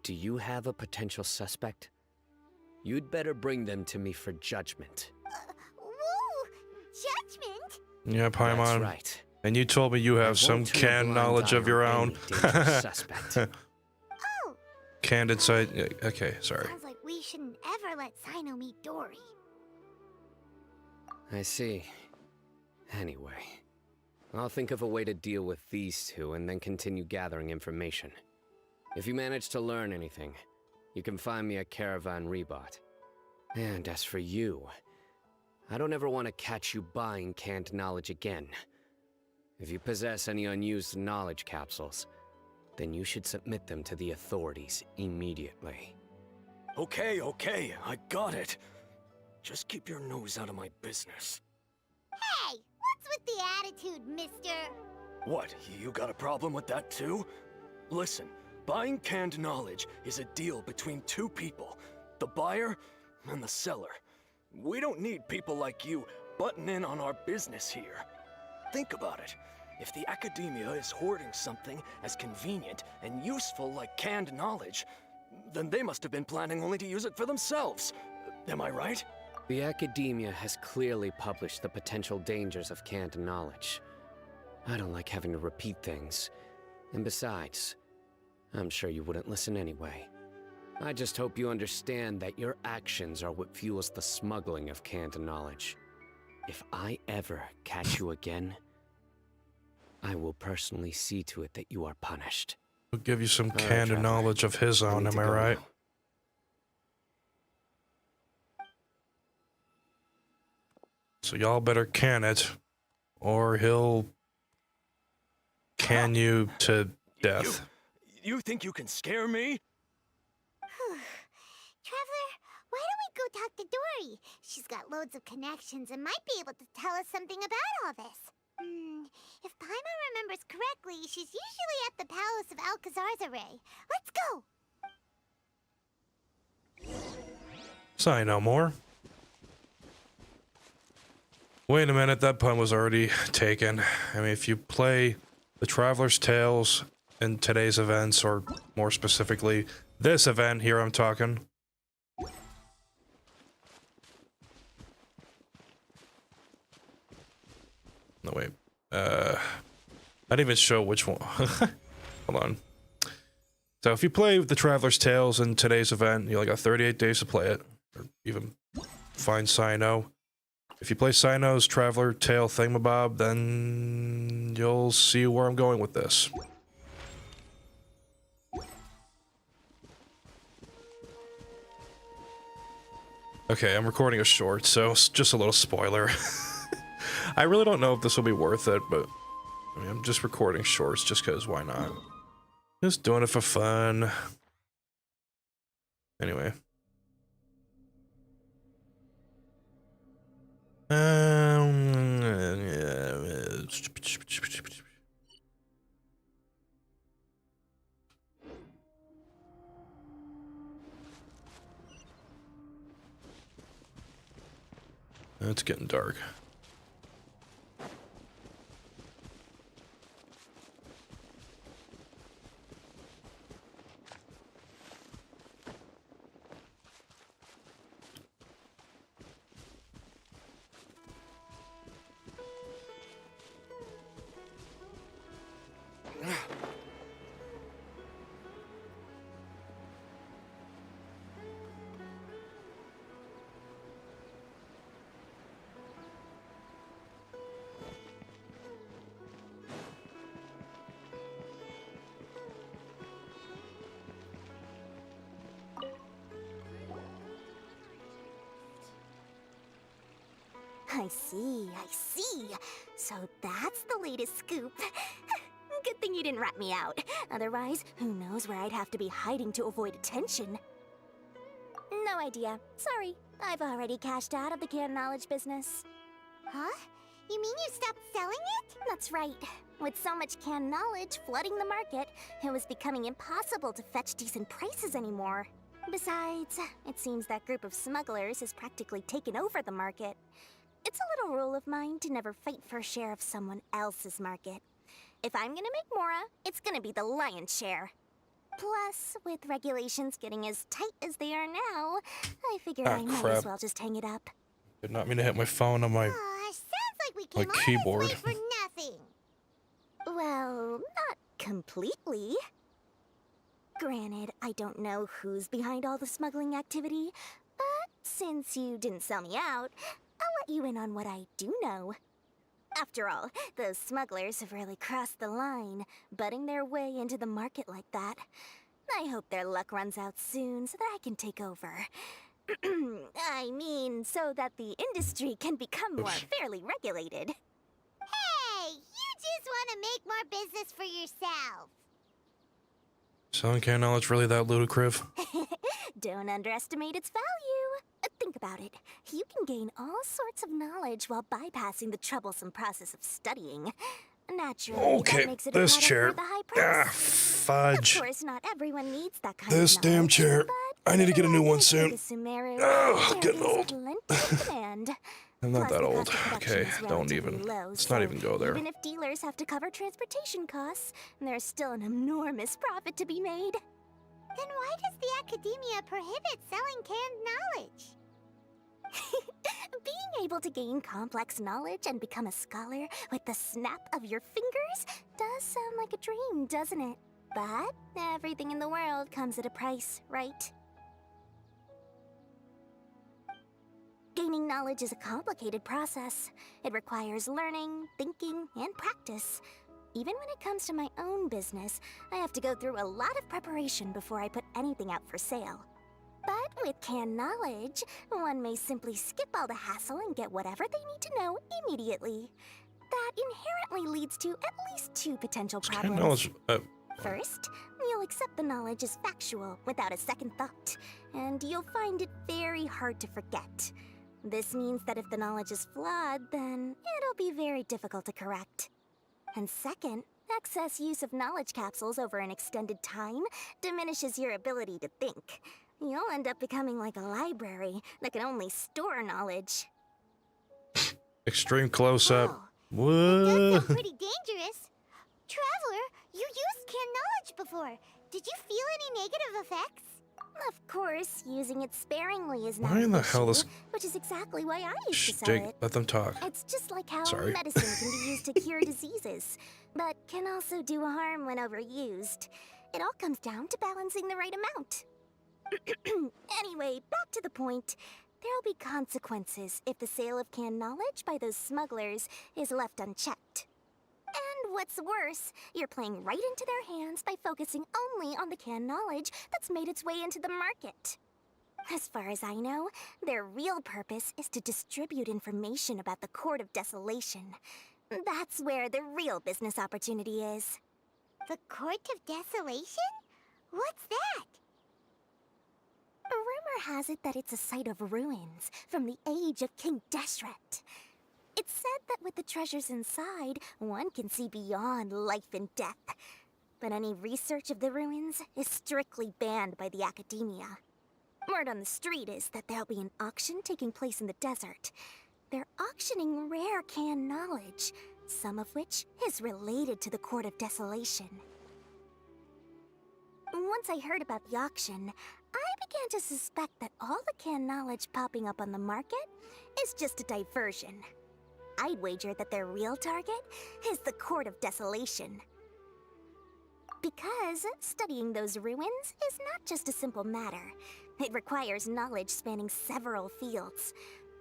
Do you have a potential suspect? You'd better bring them to me for judgment. Whoa! Judgment? Yeah, Paimon. That's right. And you told me you have some won't turn a canned blind knowledge eye of your on own. any dangerous suspect. Oh! Canned insight. Okay, sorry. Sounds like we shouldn't ever let Sino meet Dory. I see. Anyway, I'll think of a way to deal with these two and then continue gathering information. If you manage to learn anything, you can find me at Caravan Rebot. And as for you, I don't ever want to catch you buying canned knowledge again. If you possess any unused knowledge capsules, then you should submit them to the authorities immediately. Okay, I got it. Just keep your nose out of my business. Hey! What's with the attitude, mister? What, you got a problem with that too? Listen, buying canned knowledge is a deal between two people, the buyer and the seller. We don't need people like you butting in on our business here. Think about it. If the academia is hoarding something as convenient and useful like canned knowledge, then they must have been planning only to use it for themselves. Am I right? The academia has clearly published the potential dangers of canned knowledge. I don't like having to repeat things. And besides, I'm sure you wouldn't listen anyway. I just hope you understand that your actions are what fuels the smuggling of canned knowledge. If I ever catch you again, I will personally see to it that you are punished. We'll give you some All right, canned Traveler. knowledge of his own, need am to I go right? now. So y'all better can it, or he'll can you to death. You think you can scare me? Traveler, why don't we go talk to Dory? She's got loads of connections and might be able to tell us something about all this. If Paimon remembers correctly, she's usually at the palace of Alcazar's array. Let's go! Say no more. Wait a minute, that pun was already taken. I mean, if you play the Traveler's Tales in today's events, or more specifically, this event here I'm talking. No, wait. I didn't even show which one. Hold on. So if you play the Traveler's Tales in today's event, you only got 38 days to play it. Or even find Sino. If you play Sino's Traveler Tale Thingamabob, then you'll see where I'm going with this. Okay, I'm recording a short, so just a little spoiler. I really don't know if this will be worth it, but I mean, I'm just recording shorts just because why not? Just doing it for fun. Anyway. It's getting dark. I see, I see. So that's the latest scoop. Good thing you didn't rat me out. Otherwise, who knows where I'd have to be hiding to avoid attention. No idea. Sorry, I've already cashed out of the canned knowledge business. Huh? You mean you stopped selling it? That's right. With so much canned knowledge flooding the market, it was becoming impossible to fetch decent prices anymore. Besides, it seems that group of smugglers has practically taken over the market. It's a little rule of mine to never fight for a share of someone else's market. If I'm gonna make Mora, it's gonna be the lion's share. Plus, with regulations getting as tight as they are now, I figured I might as well just hang it up. Did not mean to hit my phone on my Sounds like we came all keyboard. this way for nothing. Well, not completely. Granted, I don't know who's behind all the smuggling activity, but since you didn't sell me out, I'll let you in on what I do know. After all, those smugglers have really crossed the line, butting their way into the market like that. I hope their luck runs out soon so that I can take over. I mean, so that the industry can become more fairly regulated. Hey, you just want to make more business for yourself. Selling canned knowledge really that ludicrous? Don't underestimate its value. Think about it. You can gain all sorts of knowledge while bypassing the troublesome process of studying. Naturally, that makes it this a chair. the high price. Fudge. Of course, not everyone needs that kind This of knowledge, damn chair. but I need to get a new one soon. Oh, getting old. Demand. I'm not Plus, that the old. cost of production Okay, is don't relatively even. low, Let's not so even go there. Even if dealers have to cover transportation costs, there's still an enormous profit to be made. Then why does the academia prohibit selling canned knowledge? Being able to gain complex knowledge and become a scholar with the snap of your fingers does sound like a dream, doesn't it? But everything in the world comes at a price, right? Gaining knowledge is a complicated process. It requires learning, thinking, and practice. Even when it comes to my own business, I have to go through a lot of preparation before I put anything out for sale. But with canned knowledge, one may simply skip all the hassle and get whatever they need to know immediately. That inherently leads to at least two potential problems. Canned knowledge. First, you'll accept the knowledge as factual without a second thought, and you'll find it very hard to forget. This means that if the knowledge is flawed, then it'll be very difficult to correct. And second, excess use of knowledge capsules over an extended time diminishes your ability to think. You'll end up becoming like a library that can only store knowledge. Extreme close-up. Oh, What? that does sound pretty dangerous. Traveler, You used canned knowledge before. Did you feel any negative effects? Of course, using it sparingly is not Why in an the issue, hell this? which is exactly why I used to Shh, sell Jake, it. let them talk. It's just like how Sorry. medicine can be used to cure diseases, but can also do harm when overused. It all comes down to balancing the right amount. Anyway, back to the point. There'll be consequences if the sale of canned knowledge by those smugglers is left unchecked. And what's worse, you're playing right into their hands by focusing only on the canned knowledge that's made its way into the market. As far as I know, their real purpose is to distribute information about the Court of Desolation. That's where the real business opportunity is. The Court of Desolation? What's that? A rumor has it that it's a site of ruins from the age of King Deshret. It's said that with the treasures inside, one can see beyond life and death. But any research of the ruins is strictly banned by the academia. Word on the street is that there'll be an auction taking place in the desert. They're auctioning rare canned knowledge, some of which is related to the Court of Desolation. Once I heard about the auction, I began to suspect that all the canned knowledge popping up on the market is just a diversion. I'd wager that their real target is the Court of Desolation. Because studying those ruins is not just a simple matter. It requires knowledge spanning several fields.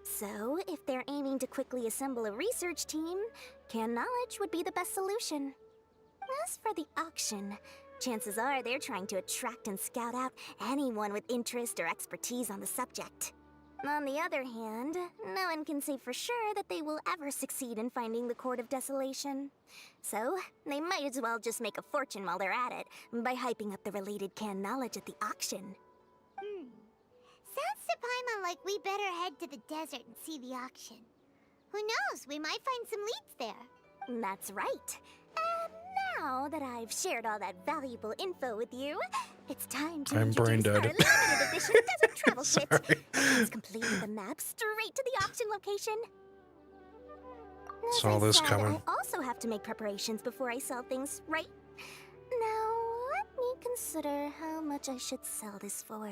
So, if they're aiming to quickly assemble a research team, canned knowledge would be the best solution. As for the auction, chances are they're trying to attract and scout out anyone with interest or expertise on the subject. On the other hand, no one can say for sure that they will ever succeed in finding the Court of Desolation. So, they might as well just make a fortune while they're at it by hyping up the related canned knowledge at the auction. Sounds to Paimon like we better head to the desert and see the auction. Who knows, we might find some leads there. That's right. And now that I've shared all that valuable info with you, it's time to I'm brain introduce our dead. limited edition desert travel kit. Sorry. It's complete with a map straight to the auction location. As Saw I this said, coming. I also have to make preparations before I sell things, right? Now, let me consider how much I should sell this for.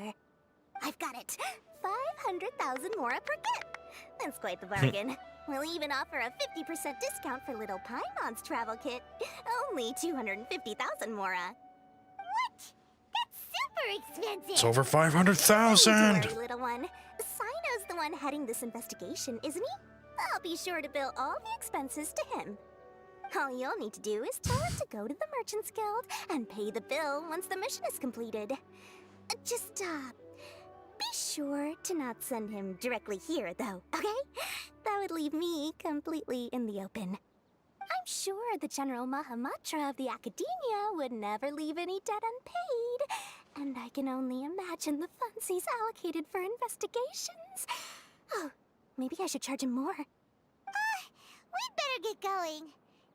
I've got it! 500,000 mora per kit! That's quite the bargain. We'll even offer a 50% discount for little Paimon's travel kit. Only 250,000 mora. What? That's super expensive! It's over Don't 500,000. worry, little one. Sino's the one heading this investigation, isn't he? I'll be sure to bill all the expenses to him. All you'll need to do is tell him to go to the Merchants Guild and pay the bill once the mission is completed. Just, be sure to not send him directly here, though, okay? That would leave me completely in the open. I'm sure the General Mahamatra of the Academia would never leave any debt unpaid, and I can only imagine the funds he's allocated for investigations. Oh, maybe I should charge him more. We'd better get going.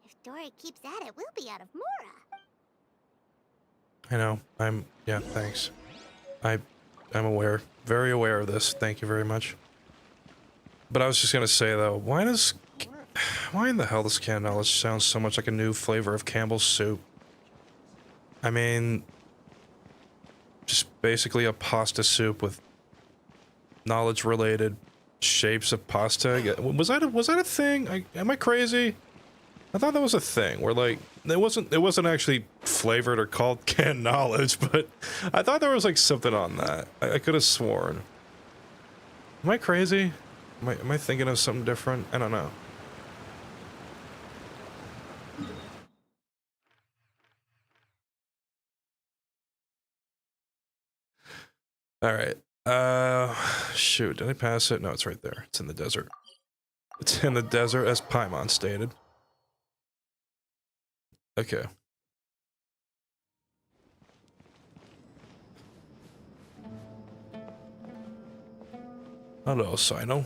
If Dory keeps at it, we'll be out of mora. I know. Yeah, thanks. I'm aware. Very aware of this. Thank you very much. But I was just gonna say, though, why in the hell does canned knowledge sound so much like a new flavor of Campbell's soup? I mean, just basically a pasta soup with knowledge-related shapes of pasta. Was that a thing? Am I crazy? I thought that was a thing where, like, it wasn't actually flavored or called canned knowledge, but I thought there was like something on that. I could have sworn. Am I crazy? Am I thinking of something different? I don't know. All right. Shoot, did I pass it? No, it's right there. It's in the desert. It's in the desert, as Paimon stated. Okay. Hello, Sino.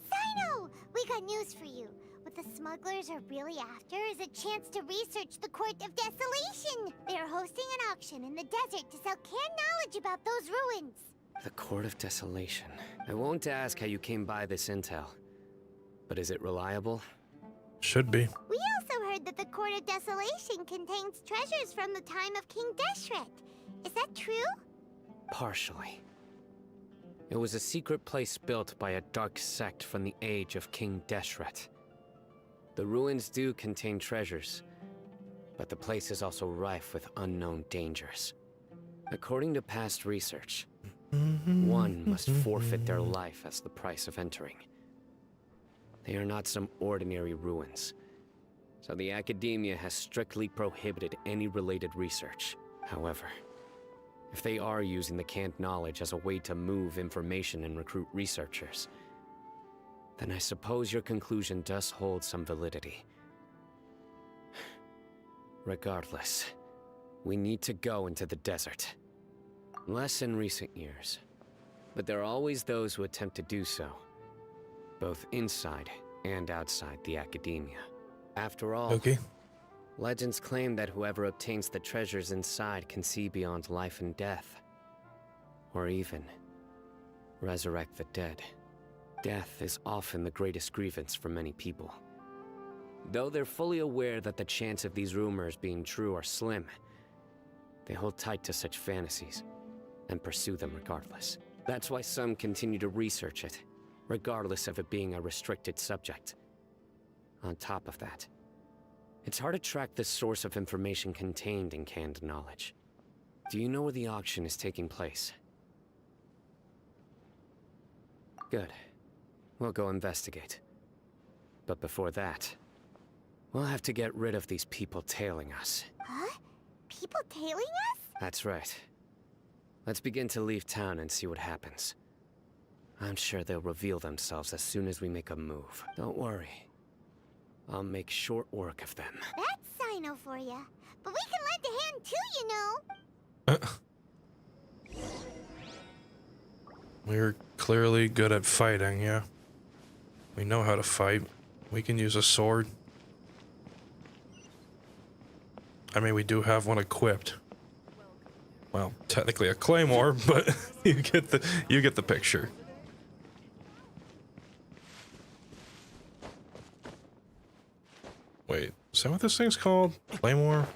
Sino! We got news for you. What the smugglers are really after is a chance to research the Court of Desolation. They are hosting an auction in the desert to sell canned knowledge about those ruins. The Court of Desolation. I won't ask how you came by this intel. But is it reliable? Should be. We also heard that the Court of Desolation contains treasures from the time of King Deshret. Is that true? Partially. It was a secret place built by a dark sect from the age of King Deshret. The ruins do contain treasures, but the place is also rife with unknown dangers. According to past research, one must forfeit their life as the price of entering. They are not some ordinary ruins, so the Academia has strictly prohibited any related research. However, if they are using the canned knowledge as a way to move information and recruit researchers, then I suppose your conclusion does hold some validity. Regardless, we need to go into the desert. Less in recent years, but there are always those who attempt to do so, both inside and outside the Academia. After all, legends claim that whoever obtains the treasures inside can see beyond life and death, or even resurrect the dead. Death is often the greatest grievance for many people. Though they're fully aware that the chance of these rumors being true are slim, they hold tight to such fantasies and pursue them regardless. That's why some continue to research it, regardless of it being a restricted subject. On top of that, it's hard to track the source of information contained in canned knowledge. Do you know where the auction is taking place? Good. We'll go investigate. But before that, we'll have to get rid of these people tailing us. Huh? People tailing us? That's right. Let's begin to leave town and see what happens. I'm sure they'll reveal themselves as soon as we make a move. Don't worry. I'll make short work of them. That's Sino for ya. But we can lend a hand too, you know. We're clearly good at fighting, yeah. We know how to fight. We can use a sword. I mean, we do have one equipped. Well, technically a claymore, but you get the picture. Wait, is that what this thing's called? Claymore?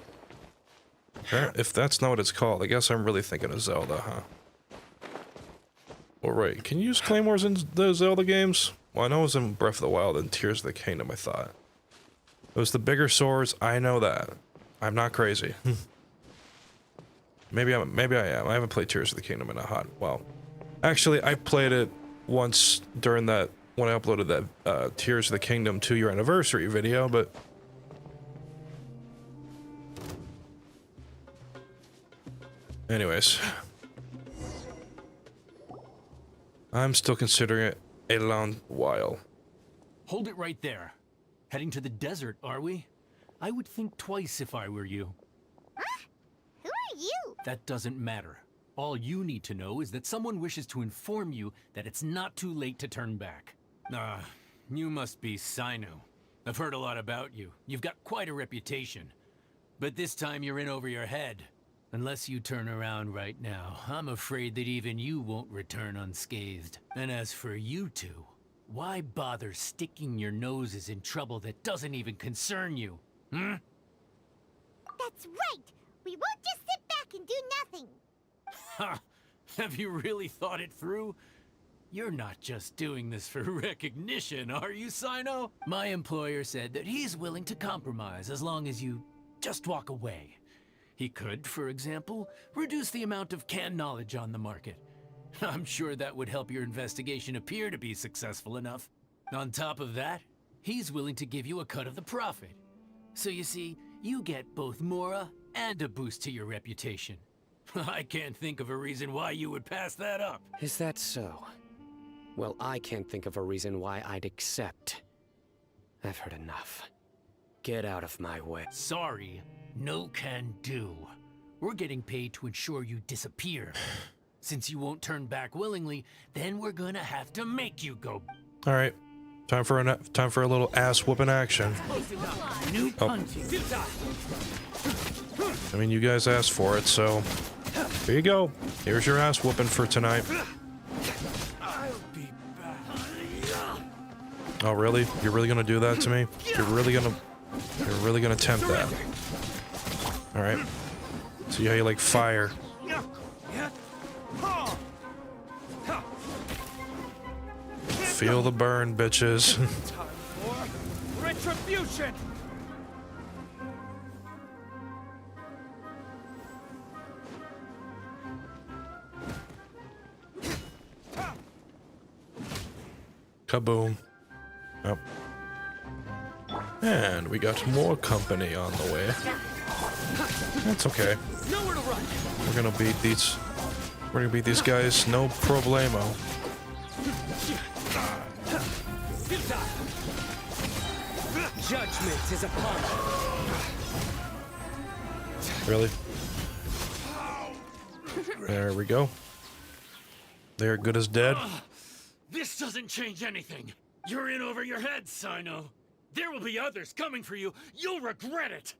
If that's not what it's called, I guess I'm really thinking of Zelda, huh? Or wait, can you use claymores in the Zelda games? Well, I know it was in Breath of the Wild and Tears of the Kingdom, I thought. It was the bigger swords, I know that. I'm not crazy. Maybe I am. I haven't played Tears of the Kingdom in a hot while. Actually, I played it once during that, when I uploaded that Tears of the Kingdom 2-year anniversary video, but... Anyways. I'm still considering it a long while. Hold it right there. Heading to the desert, are we? I would think twice if I were you. Huh? Who are you? That doesn't matter. All you need to know is that someone wishes to inform you that it's not too late to turn back. You must be Sino. I've heard a lot about you. You've got quite a reputation. But this time you're in over your head. Unless you turn around right now, I'm afraid that even you won't return unscathed. And as for you two, why bother sticking your noses in trouble that doesn't even concern you? Hmm? That's right! We won't just sit back and do nothing! Ha! Have you really thought it through? You're not just doing this for recognition, are you, Sino? My employer said that he's willing to compromise as long as you just walk away. He could, for example, reduce the amount of canned knowledge on the market. I'm sure that would help your investigation appear to be successful enough. On top of that, he's willing to give you a cut of the profit. So you see, you get both Mora and a boost to your reputation. I can't think of a reason why you would pass that up. Is that so? Well, I can't think of a reason why I'd accept. I've heard enough. Get out of my way. Sorry, no can do. We're getting paid to ensure you disappear. Since you won't turn back willingly, then we're gonna have to make you go. All right, time for a little ass whooping action. New Oh. I mean, you guys asked for it, so here you go. Here's your ass whooping for tonight. I'll be back. Oh, really? You're really gonna do that to me? You're really gonna tempt that? All right. See how you like fire? Feel the burn, bitches. Time for retribution! Kaboom. Yep. And we got more company on the way. That's okay. Nowhere to run. We're gonna beat these. We're gonna beat these guys. No problemo. Judgment is upon us. Really? There we go. They're good as dead. This doesn't change anything. You're in over your head, Sino. There will be others coming for you. You'll regret it.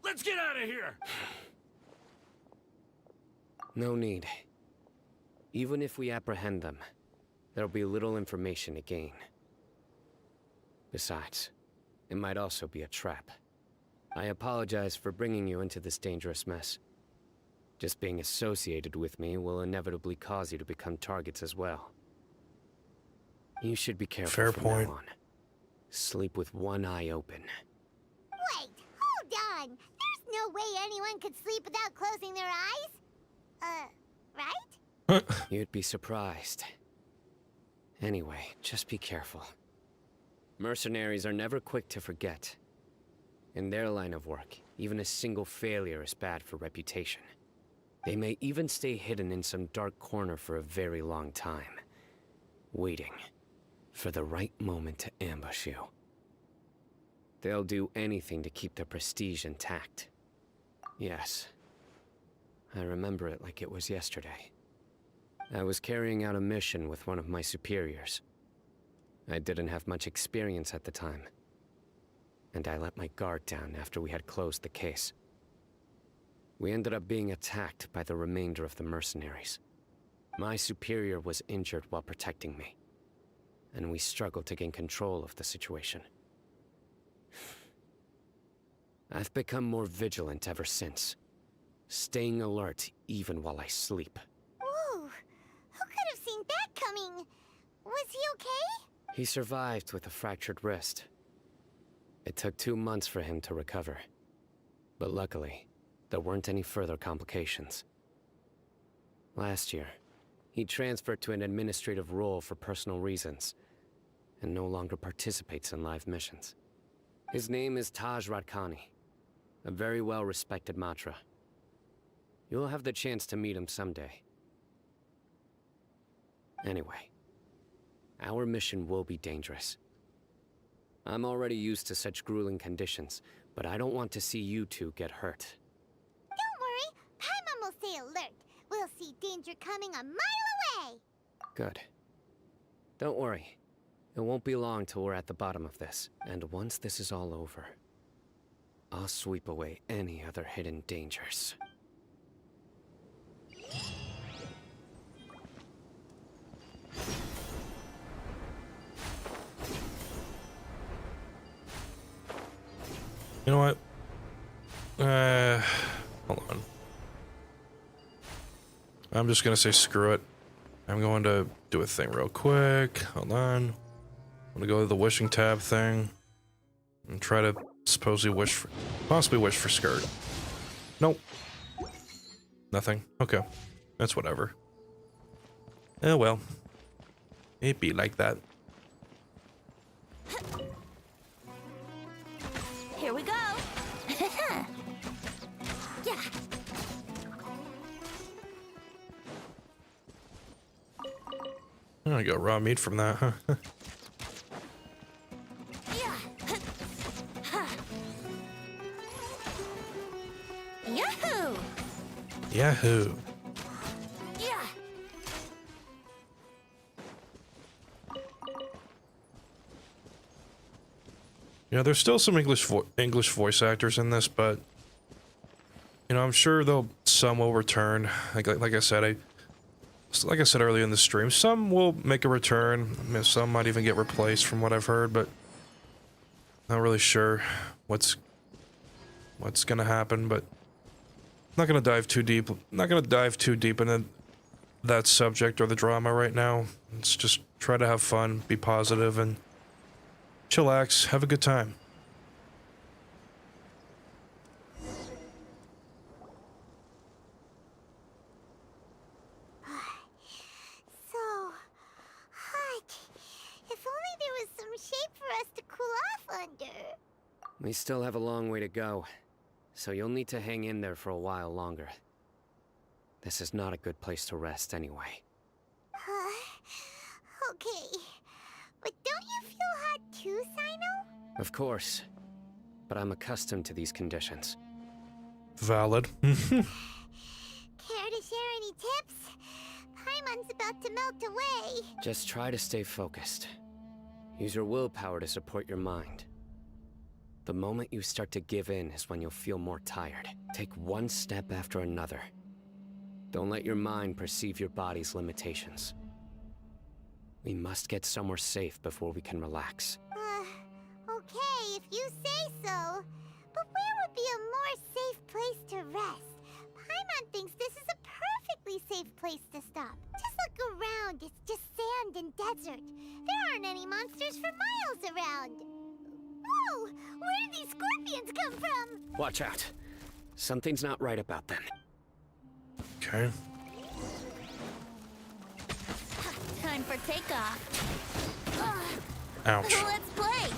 Let's get out of here. No need. Even if we apprehend them, there'll be little information to gain. Besides, it might also be a trap. I apologize for bringing you into this dangerous mess. Just being associated with me will inevitably cause you to become targets as well. You should be careful Fair from point. now on. Sleep with one eye open. Wait, hold on. There's no way anyone could sleep without closing their eyes. Right? You'd be surprised. Anyway, just be careful. Mercenaries are never quick to forget. In their line of work, even a single failure is bad for reputation. They may even stay hidden in some dark corner for a very long time, waiting for the right moment to ambush you. They'll do anything to keep their prestige intact. Yes, I remember it like it was yesterday. I was carrying out a mission with one of my superiors. I didn't have much experience at the time, and I let my guard down after we had closed the case. We ended up being attacked by the remainder of the mercenaries. My superior was injured while protecting me, and we struggled to gain control of the situation. I've become more vigilant ever since, staying alert even while I sleep. Whoa, who could have seen that coming? Was he okay? He survived with a fractured wrist. It took 2 months for him to recover, but luckily, there weren't any further complications. Last year, he transferred to an administrative role for personal reasons, and no longer participates in live missions. His name is Taj Radkani, a very well-respected Matra. You'll have the chance to meet him someday. Anyway, our mission will be dangerous. I'm already used to such grueling conditions, but I don't want to see you two get hurt. Don't worry, Paimon will stay alert. We'll see danger coming a mile away. Good. Don't worry. It won't be long till we're at the bottom of this. And once this is all over, I'll sweep away any other hidden dangers. You know what? Hold on. I'm just gonna say screw it. I'm going to do a thing real quick. Hold on. I'm gonna go to the wishing tab thing and try to supposedly possibly wish for skirt. Nope. Nothing. Okay. That's whatever. Oh well. It be like that. Here we go. Yeah. Oh, I got raw meat from that, huh? Yahoo! Yahoo! Yeah. Yeah, there's still some English voice actors in this, but you know, I'm sure some will return. Like I said, like I said earlier in the stream, some will make a return. I mean, some might even get replaced from what I've heard, but not really sure what's gonna happen. But not gonna dive too deep. Not gonna dive too deep into that subject or the drama right now. Let's just try to have fun, be positive, and chillax, have a good time. So hot. If only there was some shape for us to cool off under. We still have a long way to go, so you'll need to hang in there for a while longer. This is not a good place to rest anyway. Okay. But don't you feel hot too, Sino? Of course, but I'm accustomed to these conditions. Valid. Care to share any tips? Paimon's about to melt away. Just try to stay focused. Use your willpower to support your mind. The moment you start to give in is when you'll feel more tired. Take one step after another. Don't let your mind perceive your body's limitations. We must get somewhere safe before we can relax. Okay, if you say so. But where would be a more safe place to rest? Paimon thinks this is a perfectly safe place to stop. Just look around, it's just sand and desert. There aren't any monsters for miles around. Whoa! Where did these scorpions come from? Watch out. Something's not right about them. Okay. Time for takeoff. Ouch. Let's play.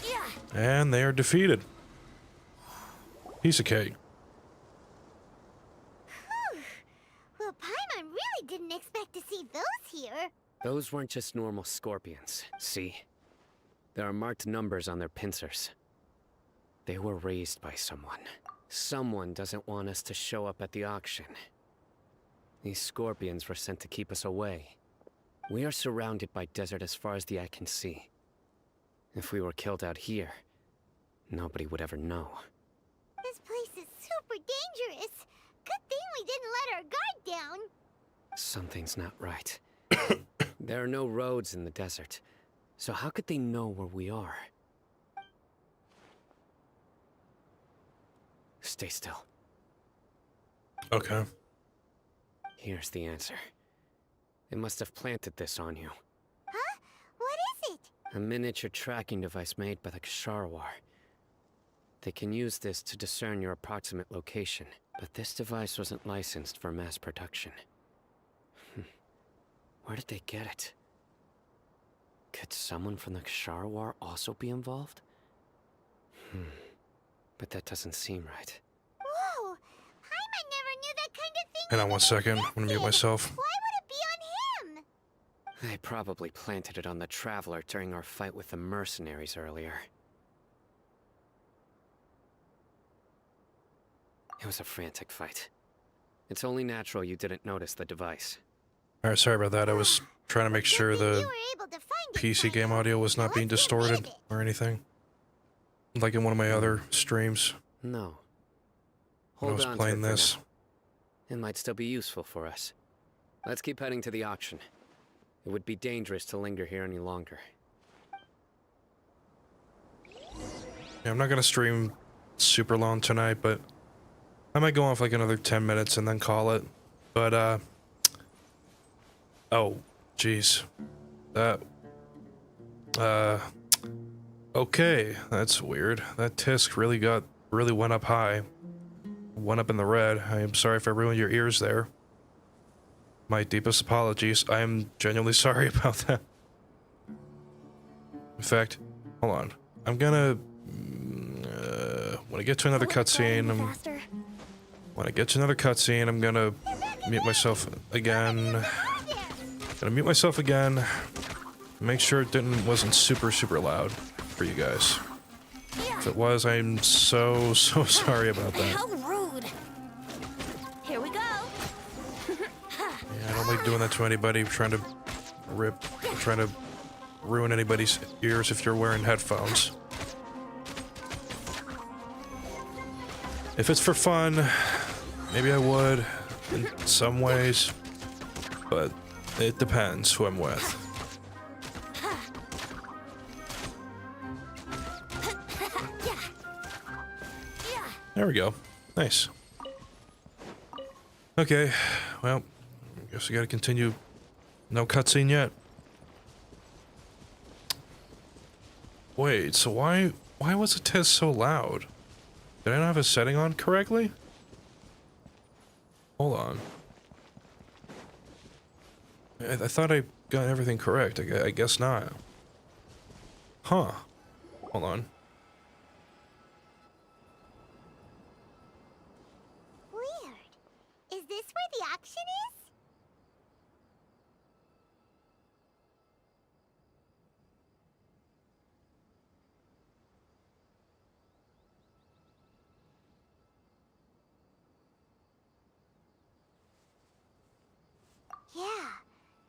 Yeah. And they are defeated. Piece of cake. Well, Paimon really didn't expect to see those here. Those weren't just normal scorpions. See? There are marked numbers on their pincers. They were raised by someone. Someone doesn't want us to show up at the auction. These scorpions were sent to keep us away. We are surrounded by desert as far as the eye can see. If we were killed out here, nobody would ever know. This place is super dangerous. Good thing we didn't let our guard down. Something's not right. There are no roads in the desert, so how could they know where we are? Stay still. Okay. Here's the answer. They must have planted this on you. Huh? What is it? A miniature tracking device made by the Ksharawar. They can use this to discern your approximate location, but this device wasn't licensed for mass production. Where did they get it? Could someone from the Ksharawar also be involved? But that doesn't seem right. Whoa! Paimon never knew that kind of thing. Hang on 1 second. I'm gonna mute myself. Why would it be on him? They probably planted it on the Traveler during our fight with the mercenaries earlier. It was a frantic fight. It's only natural you didn't notice the device. Alright, sorry about that. I was trying to make sure the PC game audio was not being distorted or anything. Like in one of my other streams. No. When I was Hold on playing to it for this. now. It might still be useful for us. Let's keep heading to the auction. It would be dangerous to linger here any longer. Yeah, I'm not gonna stream super long tonight, but I might go on for like another 10 minutes and then call it. But, oh, jeez. Okay, that's weird. That tisk really went up high. Went up in the red. I am sorry if I ruined your ears there. My deepest apologies. I am genuinely sorry about that. In fact, hold on. I'm gonna... when I get to another cutscene, I'm gonna mute myself again. Gonna mute myself again. Make sure it wasn't super loud for you guys. If it was, I'm so sorry about that. How rude. Here we go. Yeah, I don't like doing that to anybody, trying to ruin anybody's ears if you're wearing headphones. If it's for fun, maybe I would. in some ways, but it depends who I'm with. There we go. Nice. Okay, well, I guess we gotta continue. No cutscene yet. Wait, so why was the test so loud? Did I not have a setting on correctly? Hold on. I thought I got everything correct. I guess not. Huh. Hold on. Weird. Is this where the action is? Yeah,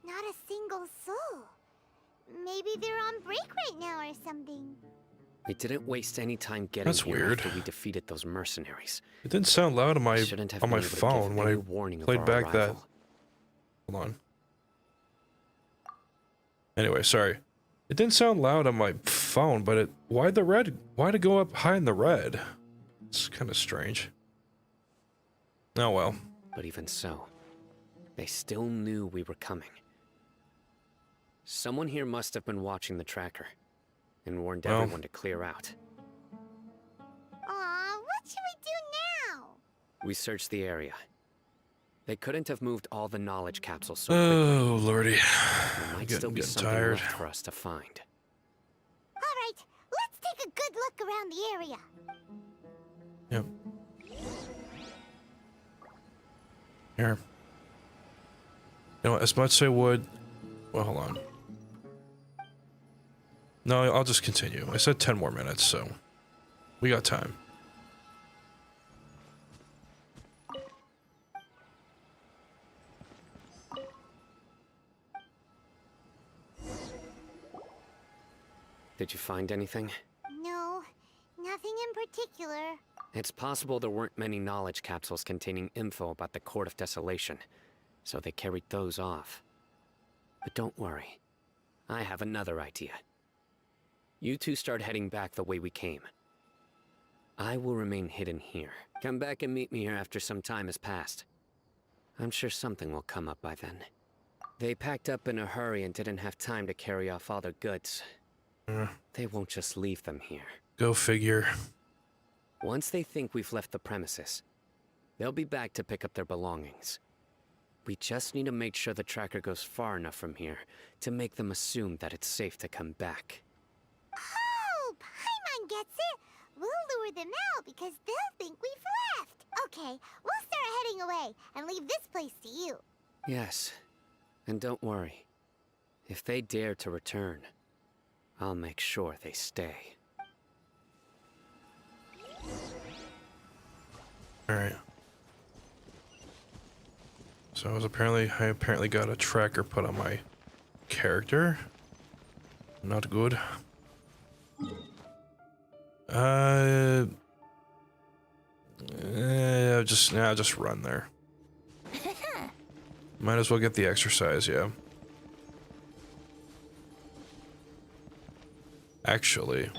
not a single soul. Maybe they're on break right now or something. We didn't waste any time getting That's here weird. after we defeated those mercenaries. It didn't sound loud on my Shouldn't have on been my able to phone give when any I warning of played our back that. arrival. Hold on. Anyway, sorry. It didn't sound loud on my phone, but why'd it go up high in the red? It's kind of strange. Oh well. But even so, they still knew we were coming. Someone here must have been watching the tracker and warned everyone to clear out. Aw, what should we do now? We searched the area. They couldn't have moved all the knowledge capsules so quickly. Oh lordy. There might still be getting something tired. left for us to find. Alright, let's take a good look around the area. Yep. Here. You know, as much as I would... Well, hold on. No, I'll just continue. I said 10 more minutes, so... We got time. Did you find anything? No, nothing in particular. It's possible there weren't many knowledge capsules containing info about the Court of Desolation, so they carried those off. But don't worry. I have another idea. You two start heading back the way we came. I will remain hidden here. Come back and meet me here after some time has passed. I'm sure something will come up by then. They packed up in a hurry and didn't have time to carry off all their goods. They won't just leave them here. Go figure. Once they think we've left the premises, they'll be back to pick up their belongings. We just need to make sure the tracker goes far enough from here to make them assume that it's safe to come back. Oh, Paimon gets it. We'll lure them out because they'll think we've left. Okay, we'll start heading away and leave this place to you. Yes, and don't worry. If they dare to return, I'll make sure they stay. Alright. So I apparently got a tracker put on my character. Not good. Just run there. Might as well get the exercise, yeah. Actually,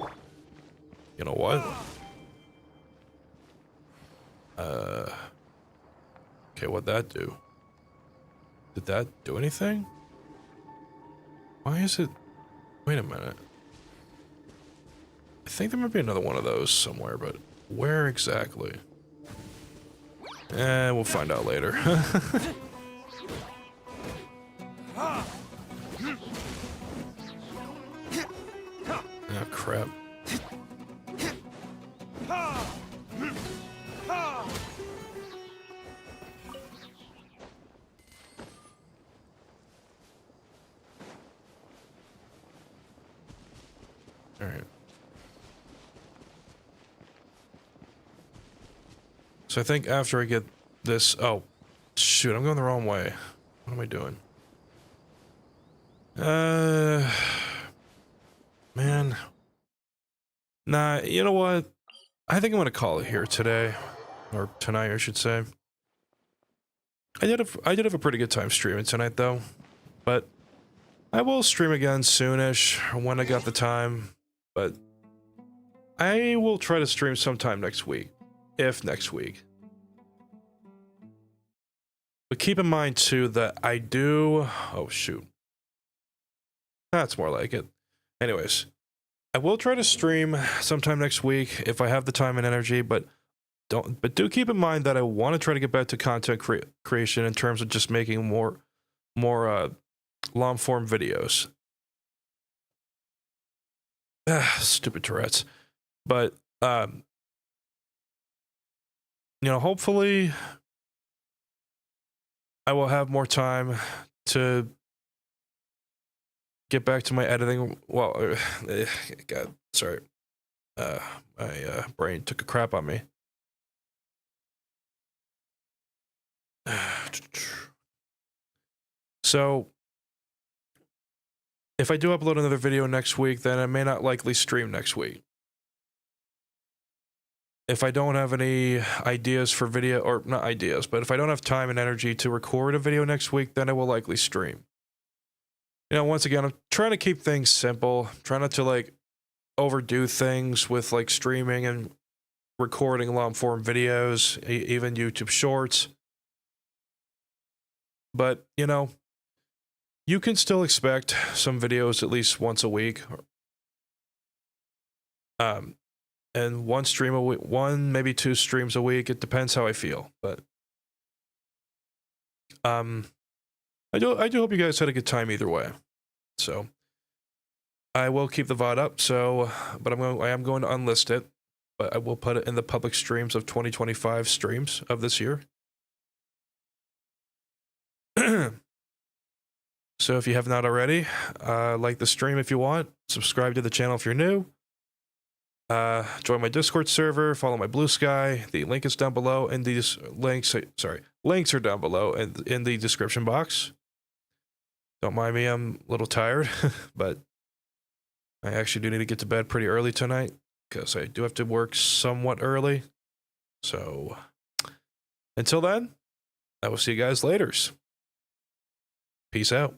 you know what? Okay, what'd that do? Did that do anything? Why is it... Wait a minute. I think there might be another one of those somewhere, but where exactly? We'll find out later. Oh, crap. Alright. So I think after I get this... Oh, shoot, I'm going the wrong way. What am I doing? Man. Nah, you know what? I think I'm gonna call it here today. Or tonight, I should say. I did have a pretty good time streaming tonight though, but I will stream again soonish when I got the time, but I will try to stream sometime next week, if next week. But keep in mind too that I do, oh shoot. That's more like it. Anyways, I will try to stream sometime next week if I have the time and energy, but do keep in mind that I want to try to get back to content creation in terms of just making more long form videos. Stupid Tourette's. But you know, hopefully I will have more time to get back to my editing. Well, God, sorry. My brain took a crap on me. So, if I do upload another video next week, then I may not likely stream next week. If I don't have any ideas for video, or not ideas, but if I don't have time and energy to record a video next week, then I will likely stream. You know, once again, I'm trying to keep things simple, trying not to like overdo things with like streaming and recording long form videos, even YouTube shorts. But, you know, you can still expect some videos at least once a week. And one stream a week, maybe 2 streams a week. It depends how I feel. But I do hope you guys had a good time either way. So I will keep the VOD up, but I am going to unlist it, but I will put it in the public streams of 2025 streams of this year. So if you have not already, like the stream if you want, subscribe to the channel if you're new, join my Discord server, follow my Blue Sky. The link is down below, and these links are down below in the description box. Don't mind me, I'm a little tired, but I actually do need to get to bed pretty early tonight because I do have to work somewhat early. So until then, I will see you guys later. Peace out.